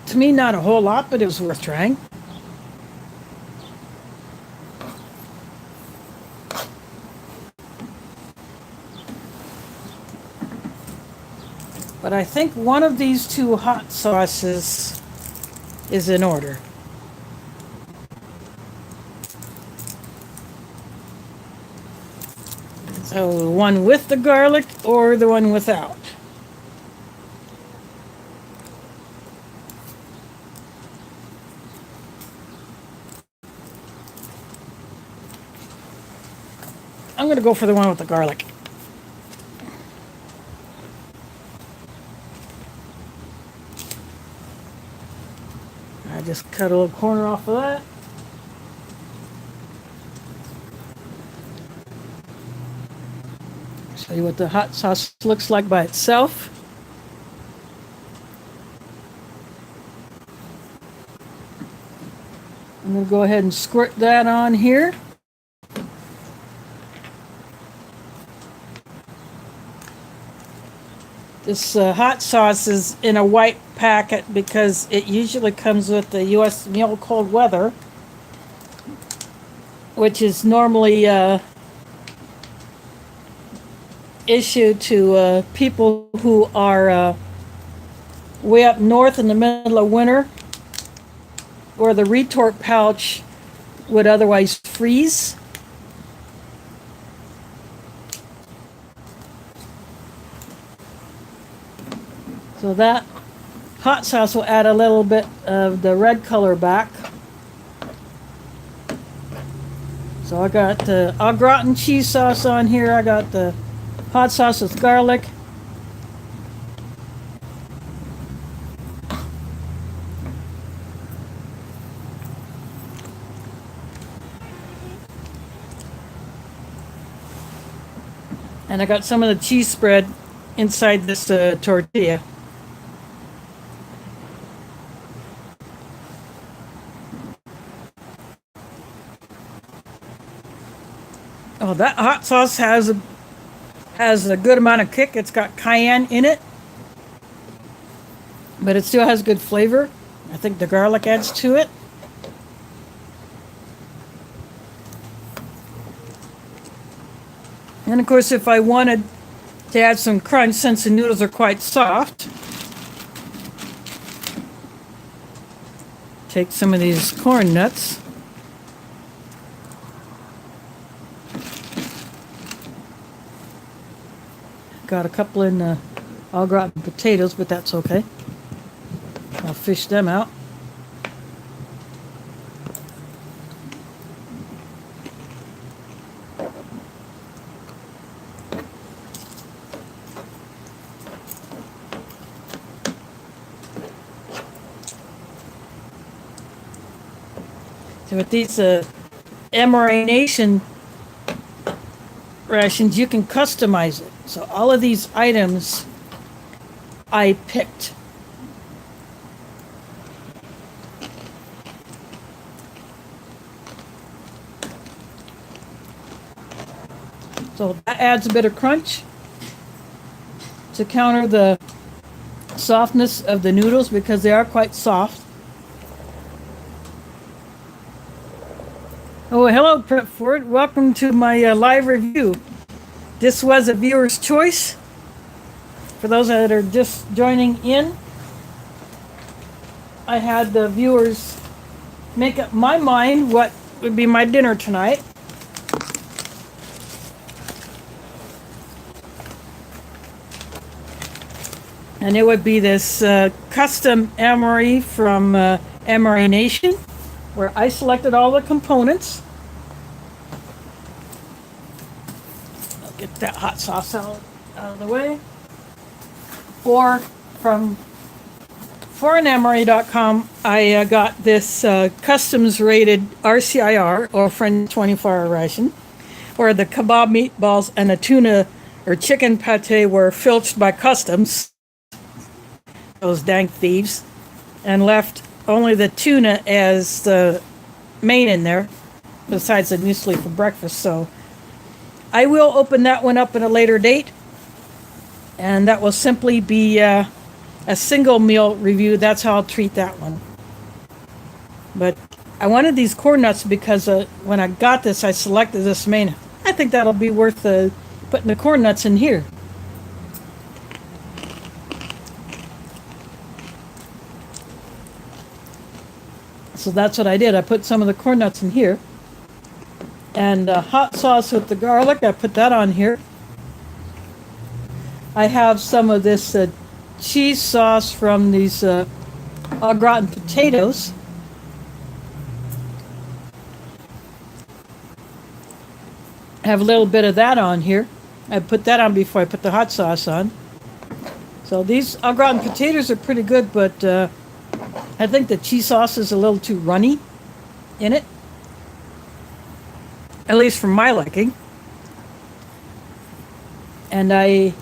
To me, not a whole lot, but it was worth trying. But I think one of these two hot sauces is in order. So the one with the garlic or the one without. I'm going to go for the one with the garlic. I just cut a little corner off of that. Show you what the hot sauce looks like by itself. I'm going to go ahead and squirt that on here. This hot sauce is in a white packet because it usually comes with the U.S. meal cold weather, which is normally issued to people who are way up north in the middle of winter, where the retort pouch would otherwise freeze. So that hot sauce will add a little bit of the red color back. So I got the au gratin cheese sauce on here. I got the hot sauce with garlic. And I got some of the cheese spread inside this tortilla. Oh, that hot sauce has a good amount of kick. It's got cayenne in it, but it still has good flavor. I think the garlic adds to it. And of course, if I wanted to add some crunch, since the noodles are quite soft, take some of these corn nuts. Got a couple in au gratin potatoes, but that's okay. I'll fish them out. So with these MRA Nation rations, you can customize it. So all of these items I picked. So that adds a bit of crunch to counter the softness of the noodles because they are quite soft. Oh, hello, Ford. Welcome to my live review. This was a viewer's choice. For those that are just joining in, I had the viewers make up my mind what would be my dinner tonight. And it would be this custom emery from Rstion, where I selected all the components. I'll get that hot sauce out of the way. Or from foreignemery.com, I got this customs rated RCIR, or French 24-hour ration, where the kebab meatballs and the tuna or chicken pate were filched by customs, those dank thieves, and left only the tuna as the main in there, besides the muesli for breakfast. So I will open that one up at a later date, and that will simply be a single meal review. That's how I'll treat that one. But I wanted these corn nuts because when I got this, I selected this main. I think that'll be worth putting the corn nuts in here. So that's what I did. I put some of the corn nuts in here. And hot sauce with the garlic, I put that on here. I have some of this cheese sauce from these au gratin potatoes. I have a little bit of that on here. I put that on before I put the hot sauce on. So these au gratin potatoes are pretty good, but I think the cheese sauce is a little too runny in it, at least for my liking. And I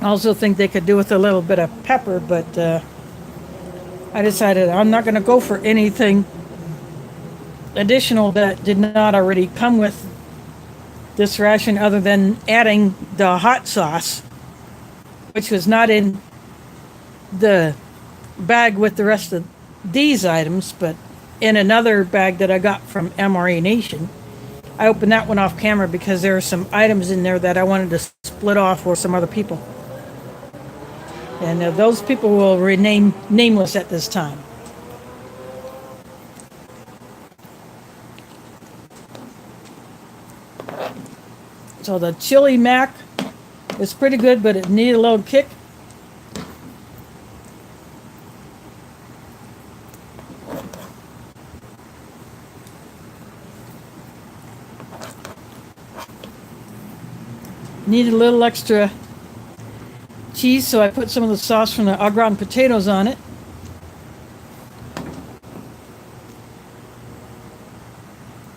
also think they could do with a little bit of pepper, but I decided I'm not going to go for anything additional that did not already come with this ration, other than adding the hot sauce, which was not in the bag with the rest of these items, but in another bag that I got from Rstion. I opened that one off camera because there are some items in there that I wanted to split off for some other people. And those people will remain nameless at this time. So the chili mac is pretty good, but it needed a little kick. Needed a little extra cheese, so I put some of the sauce from the au gratin potatoes on it.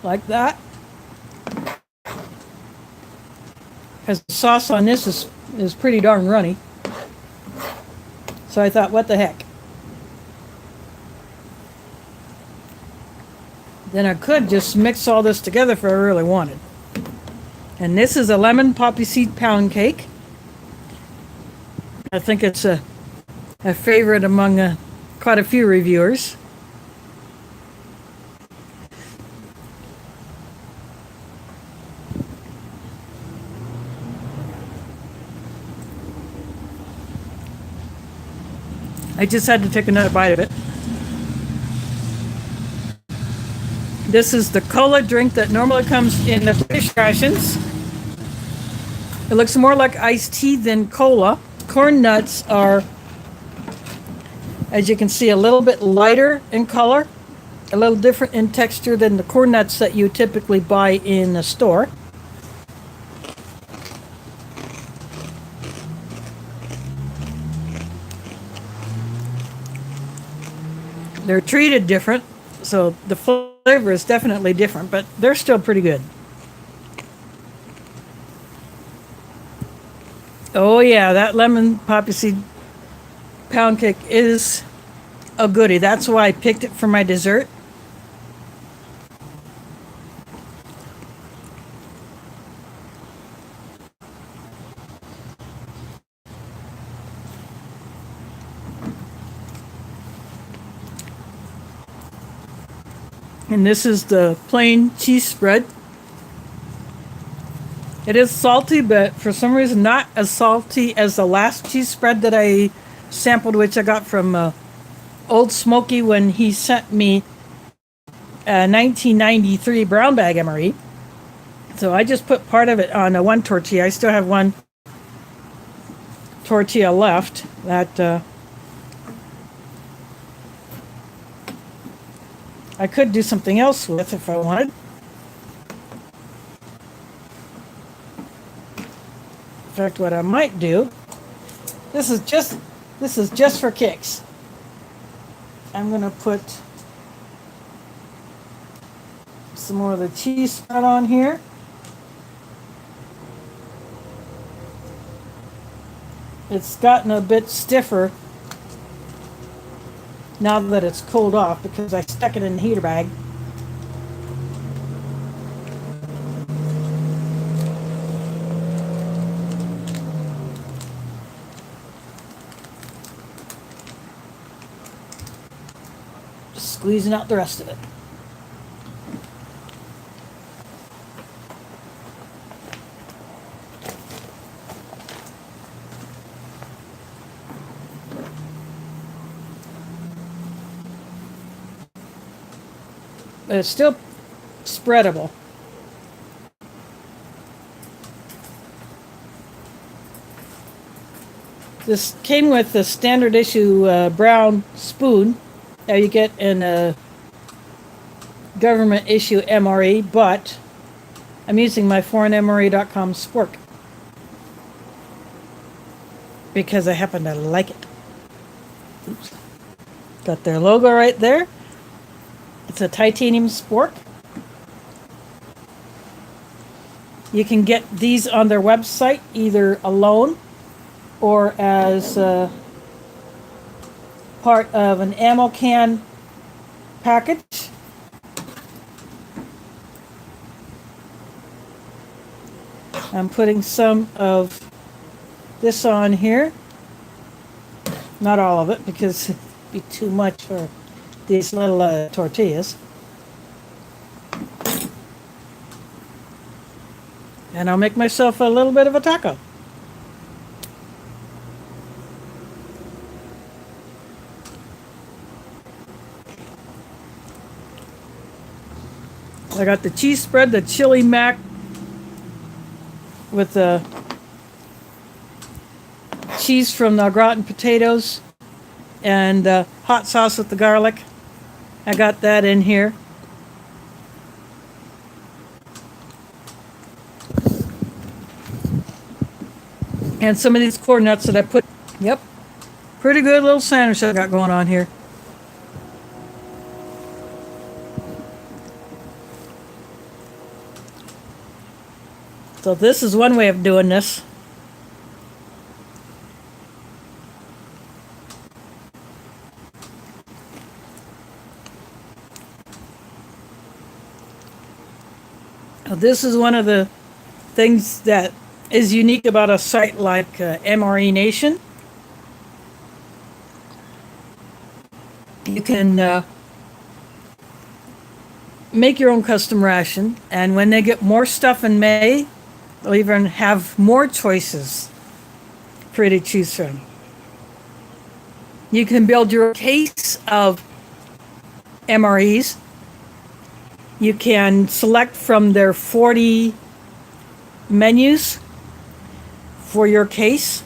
Like that. Because the sauce on this is pretty darn runny. So I thought, what the heck. Then I could just mix all this together if I really wanted. And this is a lemon poppy seed pound cake. I think it's a favorite among quite a few reviewers. I just had to take another bite of it. This is the cola drink that normally comes in the fish rations. It looks more like iced tea than cola. Corn nuts are, as you can see, a little bit lighter in color, a little different in texture than the corn nuts that you typically buy in the store. They're treated different, so the flavor is definitely different, but they're still pretty good. Oh yeah, that lemon poppy seed pound cake is a goodie. That's why I picked it for my dessert. And this is the plain cheese spread. It is salty, but for some reason not as salty as the last cheese spread that I sampled, which I got from Old Smoky when he sent me a 1993 brown bag MRE. So I just put part of it on one tortilla. I still have one tortilla left that I could do something else with if I wanted. In fact, what I might do, this is just for kicks. I'm gonna put some more of the cheese spread on here. It's gotten a bit stiffer now that it's cooled off because I stuck it in the heater bag. Just squeezing out the rest of it. But it's still spreadable. This came with the standard issue brown spoon that you get in a government issue MRE, but I'm using my foreignmre.com spork because I happen to like it. Oops. Got their logo right there. It's a titanium spork. You can get these on their website either alone or as part of an ammo can package. I'm putting some of this on here. Not all of it because it'd be too much for these little tortillas. And I'll make myself a little bit of a taco. I got the cheese spread, the chili mac with the cheese from the gratin potatoes and hot sauce with the garlic. I got that in here. And some of these corn nuts that I put, yep, pretty good little sandwich I got going on here. So this is one way of doing this. This is one of the things that is unique about a site like MRE Nation. You can make your own custom ration, and when they get more stuff in May, they'll even have more choices for you to choose from. You can build your case of MREs. You can select from their 40 menus for your case.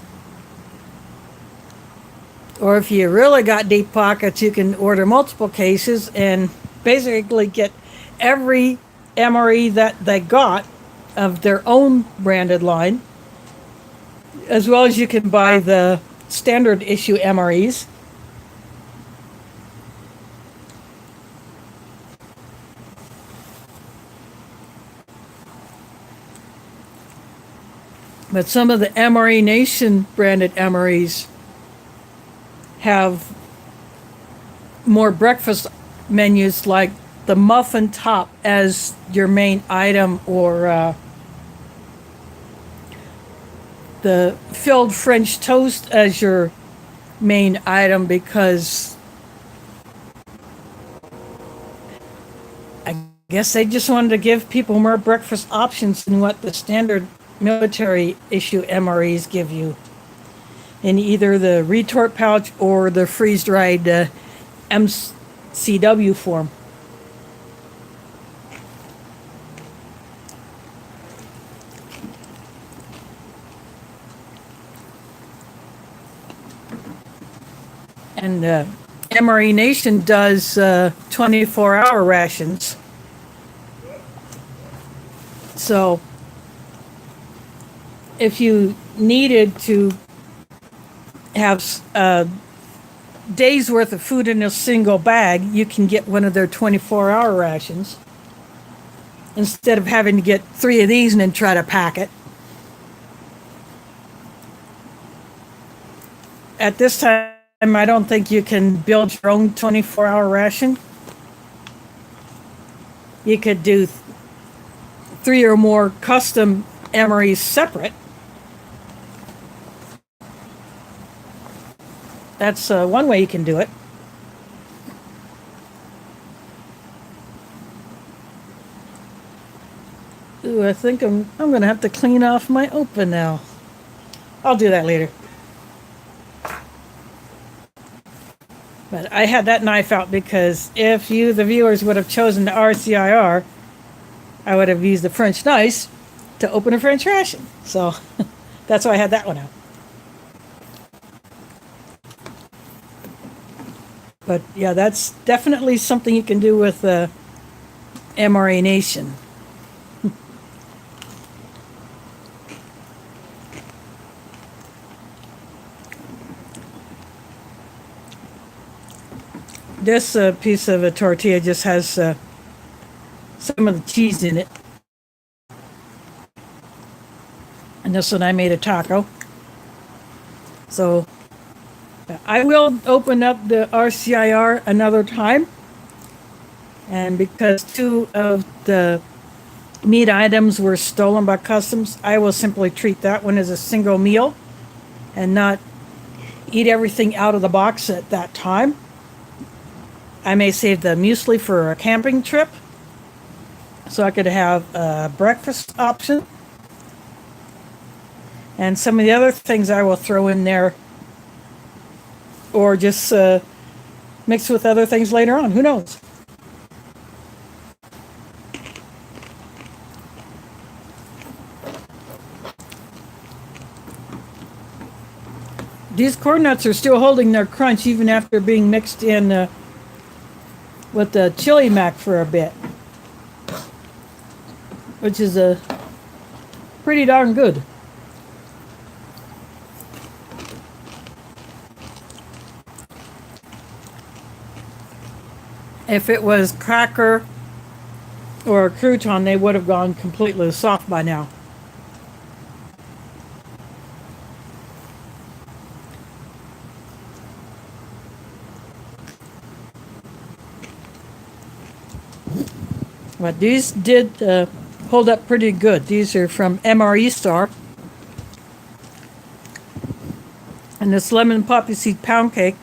Or if you really got deep pockets, you can order multiple cases and basically get every MRE that they got of their own branded line, as well as you can buy the standard issue MREs. But some of the MRE Nation branded MREs have more breakfast menus, like the muffin top as your main item, or the filled French toast as your main item, because I guess they just wanted to give people more breakfast options than what the standard military issue MREs give you. in either the retort pouch or the freeze-dried MCW form. And MRE Nation does 24-hour rations. So if you needed to have a day's worth of food in a single bag, you can get one of their 24-hour rations instead of having to get 3 of these and then try to pack it. At this time, I don't think you can build your own 24-hour ration. You could do 3 or more custom MREs separate. That's one way you can do it. Ooh, I think I'm going to have to clean off my open now. I'll do that later. But I had that knife out because if you, the viewers, would have chosen the RCIR, I would have used the French knife to open a French ration. So that's why I had that one out. But yeah, that's definitely something you can do with MRE Nation. This piece of a tortilla just has some of the cheese in it. And this one I made a taco. So I will open up the RCIR another time. And because 2 of the meat items were stolen by customs, I will simply treat that one as a single meal and not eat everything out of the box at that time. I may save the muesli for a camping trip so I could have a breakfast option. And some of the other things I will throw in there or just mix with other things later on. Who knows? These corn nuts are still holding their crunch even after being mixed in with the chili mac for a bit, which is pretty darn good. If it was cracker or a crouton, they would have gone completely soft by now. But these did hold up pretty good. These are from MRE Star. And this lemon poppy seed pound cake,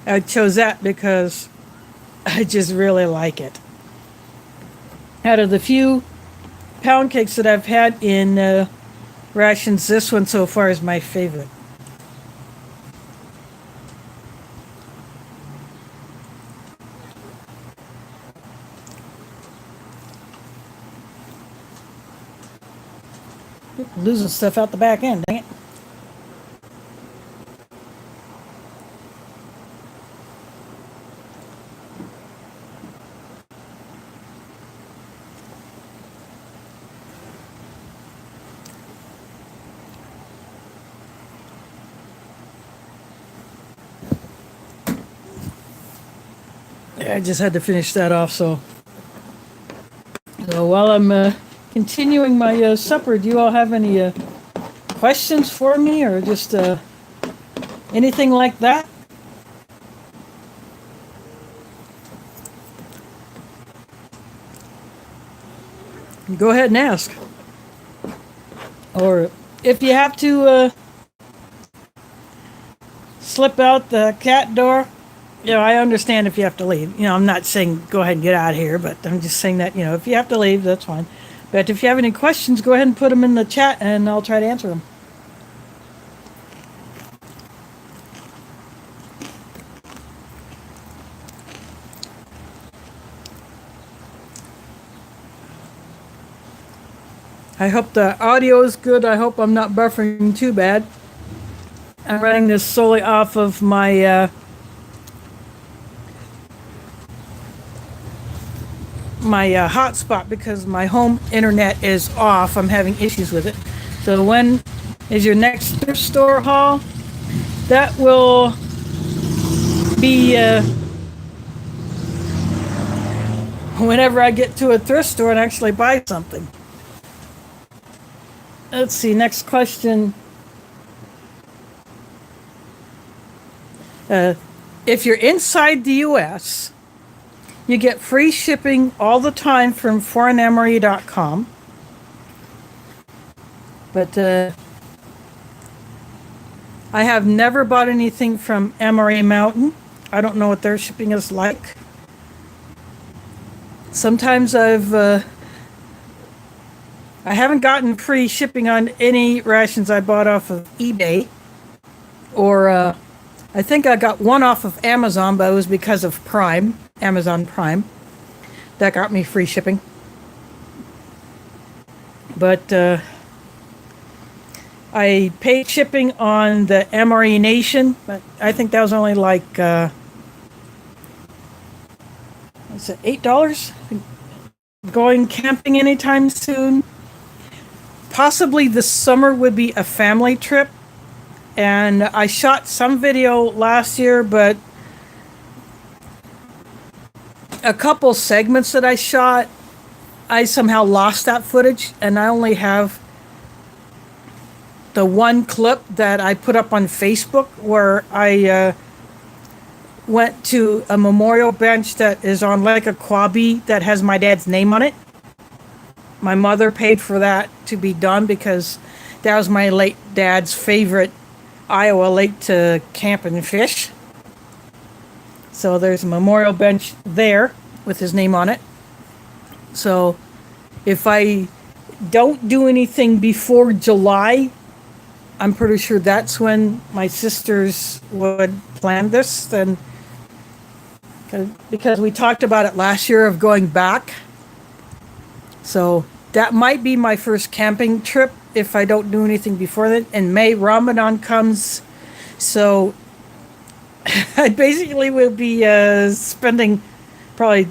I chose that because I just really like it. Out of the few pound cakes that I've had in rations, this one so far is my favorite. Losing stuff out the back end, dang it. I just had to finish that off, so while I'm continuing my supper, do you all have any questions for me or just anything like that? Go ahead and ask. Or if you have to slip out the cat door, I understand if you have to leave. I'm not saying go ahead and get out of here, but I'm just saying that, if you have to leave, that's fine. But if you have any questions, go ahead and put them in the chat and I'll try to answer them. I hope the audio is good. I hope I'm not buffering too bad. I'm running this solely off of my hotspot because my home internet is off. I'm having issues with it. So when is your next thrift store haul? That will be whenever I get to a thrift store and actually buy something. Let's see, next question. If you're inside the U.S., you get free shipping all the time from foreignemery.com. But I have never bought anything from Emery Mountain. I don't know what their shipping is like. Sometimes I haven't gotten free shipping on any rations I bought off of eBay. Or I think I got one off of Amazon, but it was because of Prime, Amazon Prime. That got me free shipping. But I paid shipping on the Emery Nation, but I think that was only like, is it $8? Going camping anytime soon. Possibly this summer would be a family trip. And I shot some video last year, but a couple segments that I shot, I somehow lost that footage, and I only have the one clip that I put up on Facebook where I went to a memorial bench that is on Lake Aquabi that has my dad's name on it. My mother paid for that to be done because that was my late dad's favorite Iowa lake to camp and fish. So there's a memorial bench there with his name on it. So if I don't do anything before July, I'm pretty sure that's when my sisters would plan this. Then, because we talked about it last year of going back. So that might be my first camping trip if I don't do anything before that. In May, Ramadan comes. So I basically will be spending probably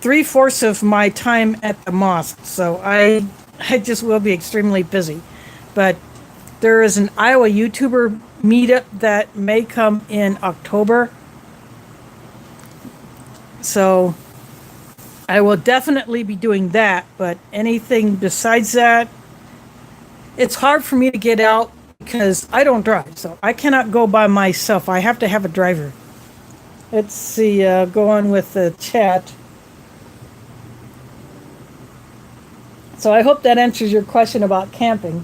3/4 of my time at the mosque. So I just will be extremely busy. But there is an Iowa YouTuber meetup that may come in October. So I will definitely be doing that, but anything besides that, it's hard for me to get out because I don't drive, so I cannot go by myself. I have to have a driver. Let's see, go on with the chat. So I hope that answers your question about camping.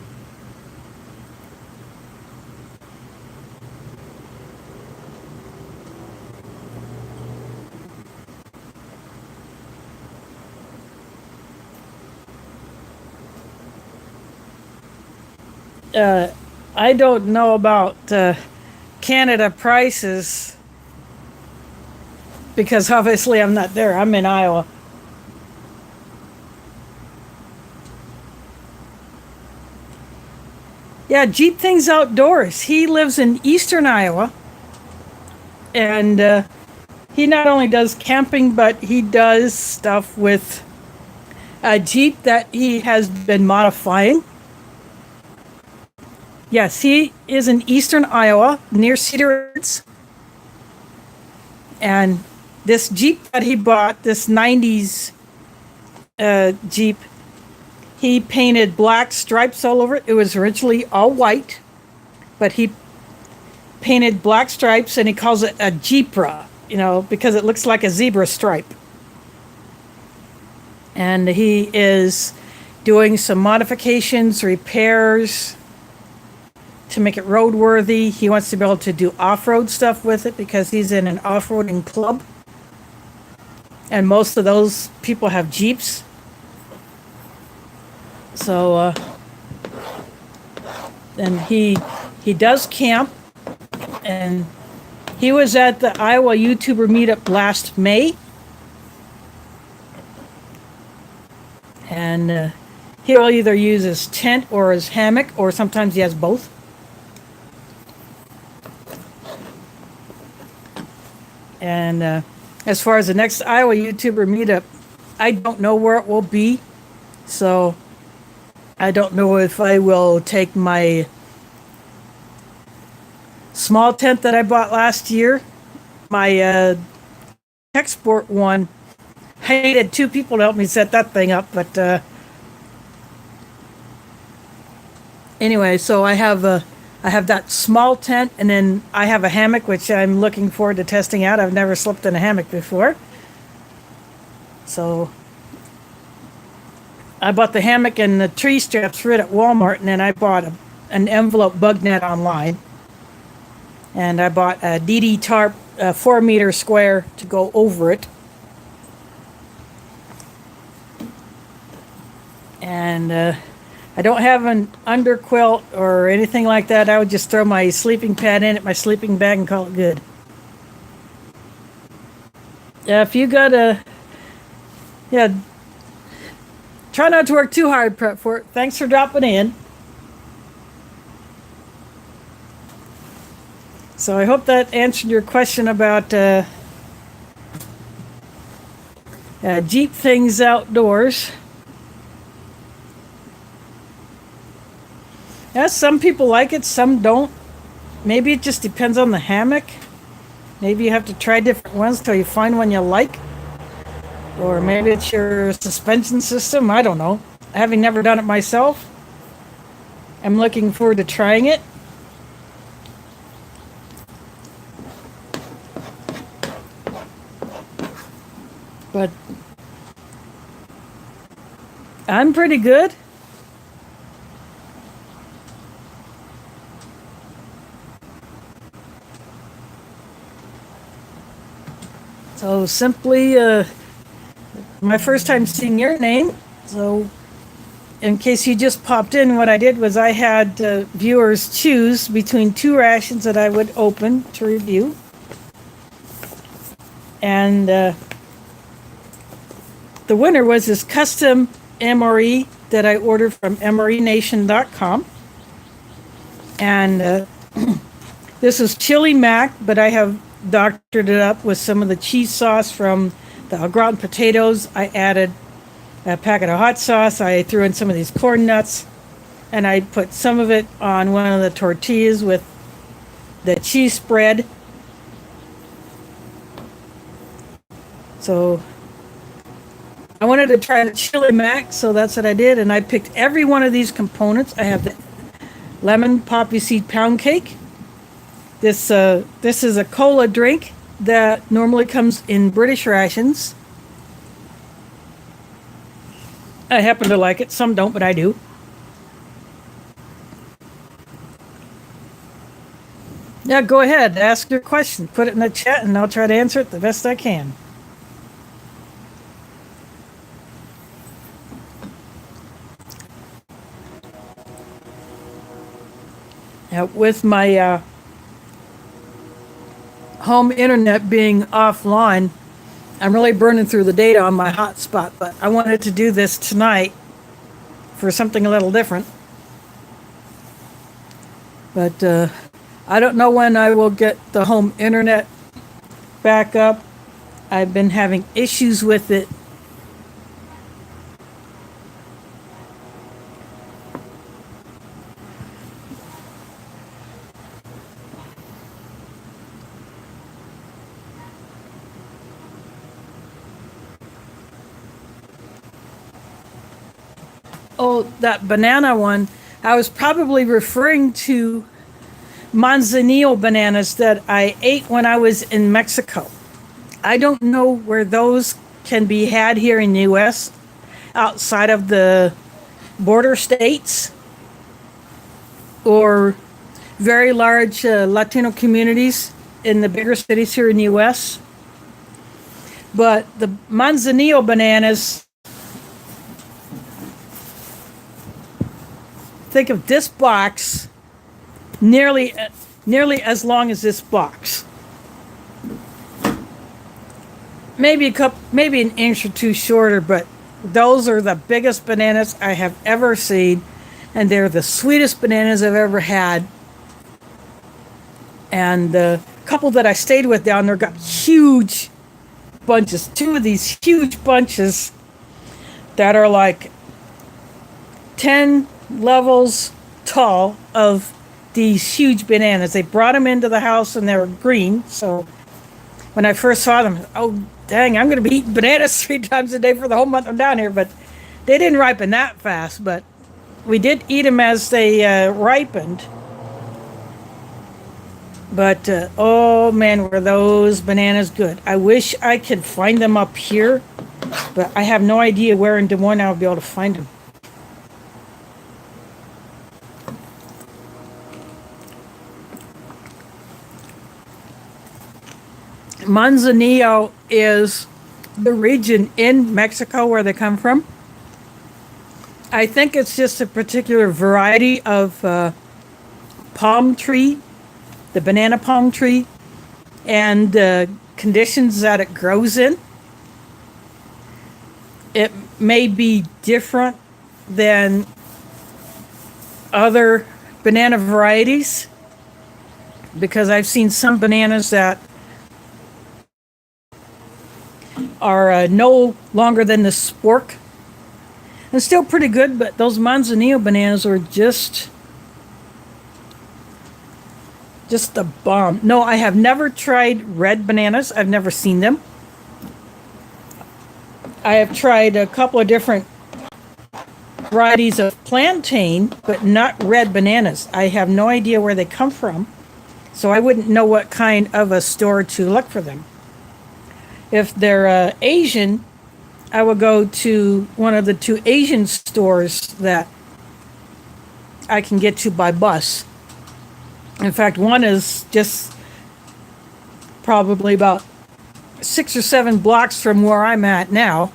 I don't know about Canada prices because obviously I'm not there. I'm in Iowa. Yeah, Jeep Things Outdoors. He lives in eastern Iowa. And he not only does camping, but he does stuff with a Jeep that he has been modifying. Yes, he is in eastern Iowa, near Cedar Rapids. And this Jeep that he bought, this 90s Jeep, he painted black stripes all over it. It was originally all white, but he painted black stripes, and he calls it a Jeepra, because it looks like a zebra stripe. And he is doing some modifications, repairs, to make it roadworthy. He wants to be able to do off-road stuff with it because he's in an off-roading club. And most of those people have Jeeps. So, and he does camp. And he was at the Iowa YouTuber meetup last May. And He'll either use his tent or his hammock, or sometimes he has both. And as far as the next Iowa YouTuber meetup, I don't know where it will be. So I don't know if I will take my small tent that I bought last year. My export one, I needed 2 people to help me set that thing up. But anyway, so I have that small tent, and then I have a hammock, which I'm looking forward to testing out. I've never slept in a hammock before. So I bought the hammock and the tree straps for it at Walmart, and then I bought an envelope bug net online. And I bought a DD tarp, 4-meter square, to go over it. And I don't have an underquilt or anything like that. I would just throw my sleeping pad in it, my sleeping bag, and call it good. If you got try not to work too hard, prep for it. Thanks for dropping in. So I hope that answered your question about Jeep things outdoors. Yeah, some people like it, some don't. Maybe it just depends on the hammock. Maybe you have to try different ones till you find one you like. Or maybe it's your suspension system. I don't know. Having never done it myself, I'm looking forward to trying it. But I'm pretty good. So simply, my first time seeing your name. So in case you just popped in, what I did was I had viewers choose between 2 rations that I would open to review. And the winner was this custom MRE that I ordered from MREnation.com. And this is chili mac, but I have doctored it up with some of the cheese sauce from the au gratin potatoes. I added a packet of hot sauce. I threw in some of these corn nuts, and I put some of it on one of the tortillas with the cheese spread. So I wanted to try the chili mac, so that's what I did, and I picked every one of these components. I have the lemon poppy seed pound cake. This is a cola drink that normally comes in British rations. I happen to like it. Some don't, but I do. Yeah, go ahead. Ask your question. Put it in the chat, and I'll try to answer it the best I can. Now, with my home internet being offline, I'm really burning through the data on my hotspot, but I wanted to do this tonight for something a little different. But I don't know when I will get the home internet back up. I've been having issues with it. Oh, that banana one, I was probably referring to manzanillo bananas that I ate when I was in Mexico. I don't know where those can be had here in the U.S. outside of the border states or very large Latino communities in the bigger cities here in the U.S. But the manzanillo bananas, think of this box nearly as long as this box. Maybe an inch or two shorter, but Those are the biggest bananas I have ever seen, and they're the sweetest bananas I've ever had. And the couple that I stayed with down there got huge bunches, two of these huge bunches that are like 10 levels tall of these huge bananas. They brought them into the house and they were green. So when I first saw them, oh, dang, I'm going to be eating bananas 3 times a day for the whole month I'm down here. But they didn't ripen that fast, but we did eat them as they ripened. But, oh man, were those bananas good. I wish I could find them up here, but I have no idea where in Des Moines I would be able to find them. Manzanillo is the region in Mexico where they come from. I think it's just a particular variety of palm tree, the banana palm tree, and the conditions that it grows in. It may be different than other banana varieties because I've seen some bananas that are no longer than the spork. And still pretty good, but those Manzanillo bananas are just the bomb. No, I have never tried red bananas. I've never seen them. I have tried a couple of different varieties of plantain, but not red bananas. I have no idea where they come from, so I wouldn't know what kind of a store to look for them. If they're Asian, I will go to one of the 2 Asian stores that I can get to by bus. In fact, one is just probably about 6 or 7 blocks from where I'm at now.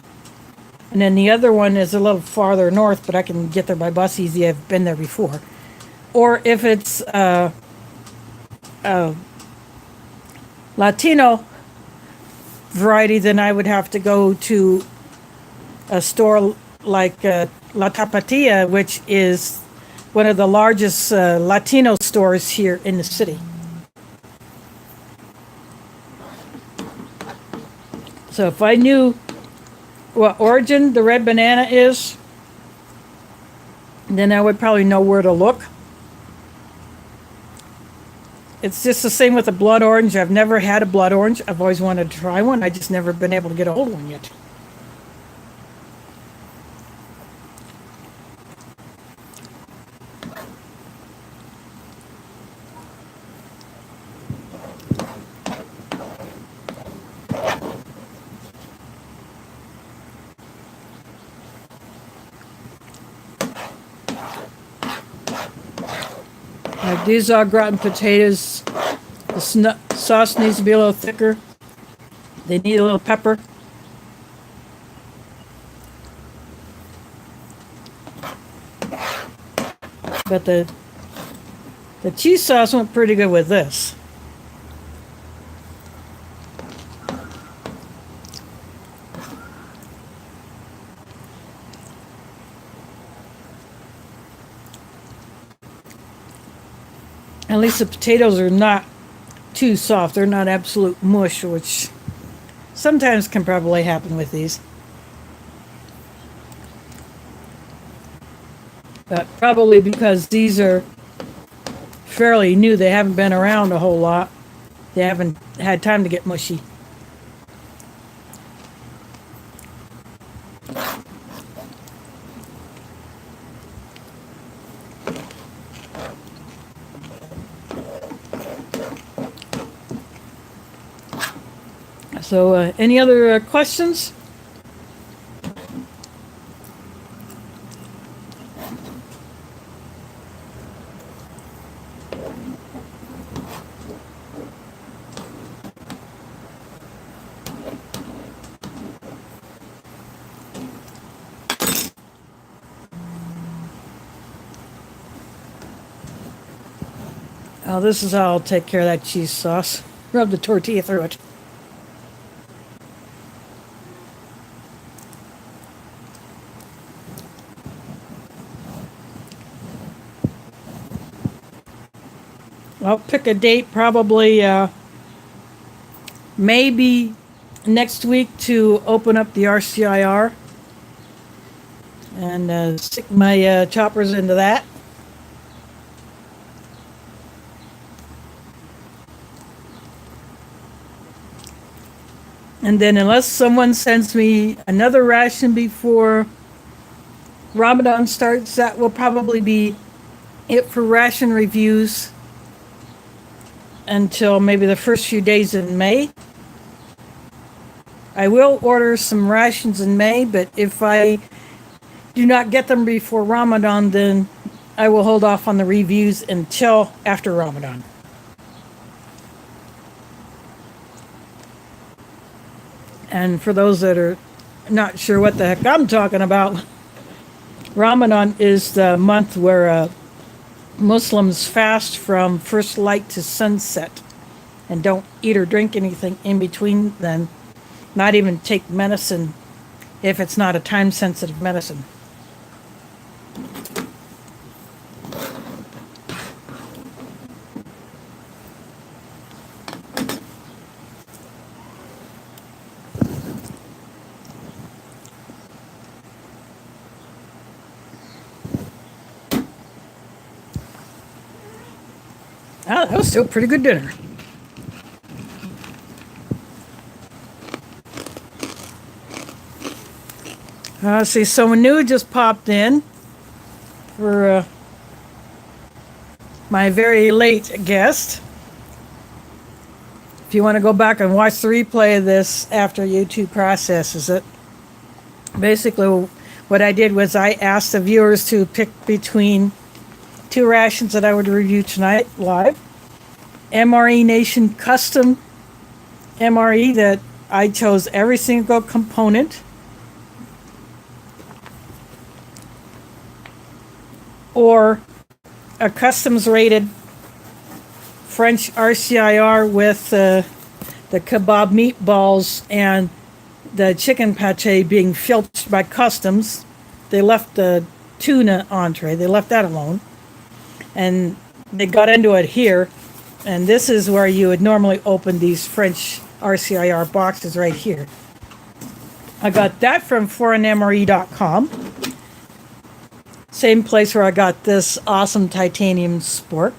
And then the other one is a little farther north, but I can get there by bus easy. I've been there before. Or if it's Latino variety, then I would have to go to a store like La Tapatía, which is one of the largest Latino stores here in the city. So if I knew what origin the red banana is, then I would probably know where to look. It's just the same with the blood orange. I've never had a blood orange. I've always wanted to try one. I just never been able to get a hold of one yet. These are gratin potatoes. The sauce needs to be a little thicker. They need a little pepper. But the cheese sauce went pretty good with this. At least the potatoes are not too soft. They're not absolute mush, which sometimes can probably happen with these. But probably because these are fairly new, they haven't been around a whole lot. They haven't had time to get mushy. So, any other questions? Oh, this is how I'll take care of that cheese sauce. Rub the tortilla through it. I'll pick a date, probably maybe next week, to open up the RCIR and stick my choppers into that. And then unless someone sends me another ration before Ramadan starts, that will probably be it for ration reviews until maybe the first few days in May. I will order some rations in May, but if I do not get them before Ramadan, then I will hold off on the reviews until after Ramadan. And for those that are not sure what the heck I'm talking about, Ramadan is the month where Muslims fast from first light to sunset and don't eat or drink anything in between then, not even take medicine if it's not a time-sensitive medicine. Ah, that was still a pretty good dinner. See, someone new just popped in for my very late guest. If you want to go back and watch the replay of this after YouTube processes it, basically what I did was I asked the viewers to pick between two rations that I would review tonight live. MRE Nation Custom MRE, that I chose every single component, or a customs rated French RCIR with the kebab meatballs and the chicken pate being filched by customs. They left the tuna entree, they left that alone. And they got into it here. And this is where you would normally open these French RCIR boxes right here. I got that from foreignmre.com. Same place where I got this awesome titanium spork.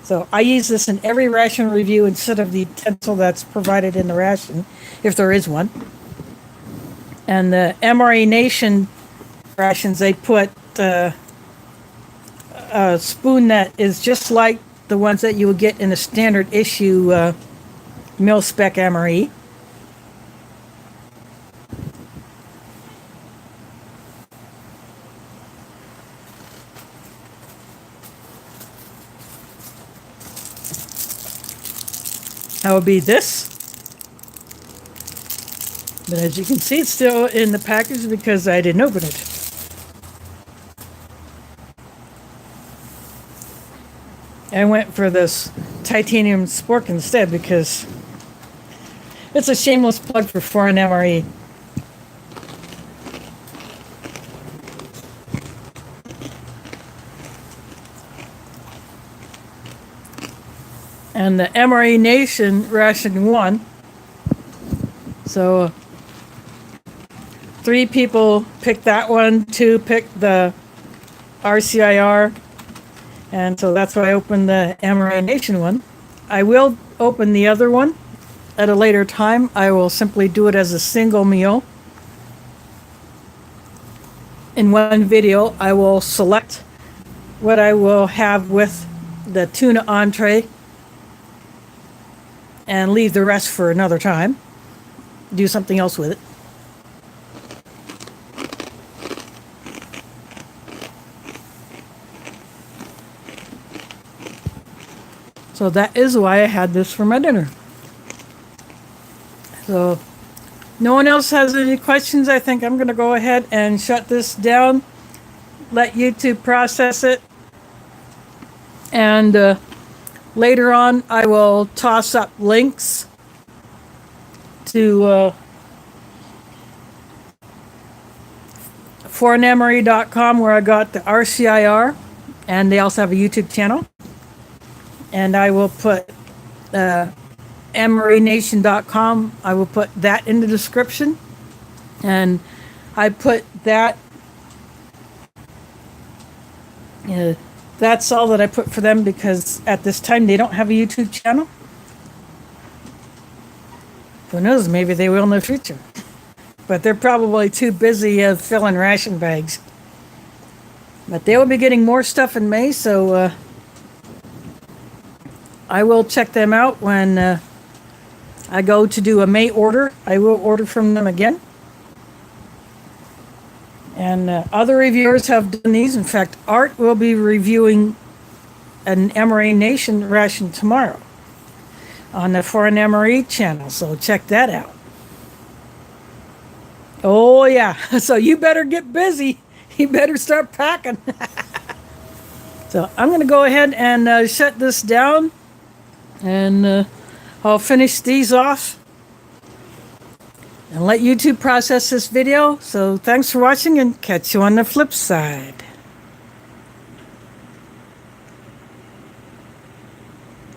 So I use this in every ration review instead of the utensil that's provided in the ration, if there is one. And the MRE Nation rations, they put a spoon that is just like the ones that you would get in a standard issue mil-spec MRE. That would be this. But as you can see, it's still in the package because I didn't open it. I went for this titanium spork instead because it's a shameless plug for foreign MRE. And the MRE Nation ration 1. So 3 people picked that one, 2 picked the RCIR. And so that's why I opened the MRE Nation one. I will open the other one at a later time. I will simply do it as a single meal. In one video, I will select what I will have with the tuna entree and leave the rest for another time. Do something else with it. So that is why I had this for my dinner. So no one else has any questions. I think I'm going to go ahead and shut this down, let YouTube process it, and later on I will toss up links to foreignmre.com, where I got the RCIR, and they also have a YouTube channel. and I will put MRAnation.com. I will put that in the description, and I put that. That's all that I put for them because at this time they don't have a YouTube channel. Who knows? Maybe they will in the future. But they're probably too busy filling ration bags. But they will be getting more stuff in May, so I will check them out when I go to do a May order. I will order from them again. And other reviewers have done these. In fact, Art will be reviewing an MRA Nation ration tomorrow on the Foreign MRE channel, so check that out. Oh yeah, so you better get busy. You better start packing. So I'm going to go ahead and shut this down, and I'll finish these off and let YouTube process this video. So thanks for watching, and catch you on the flip side.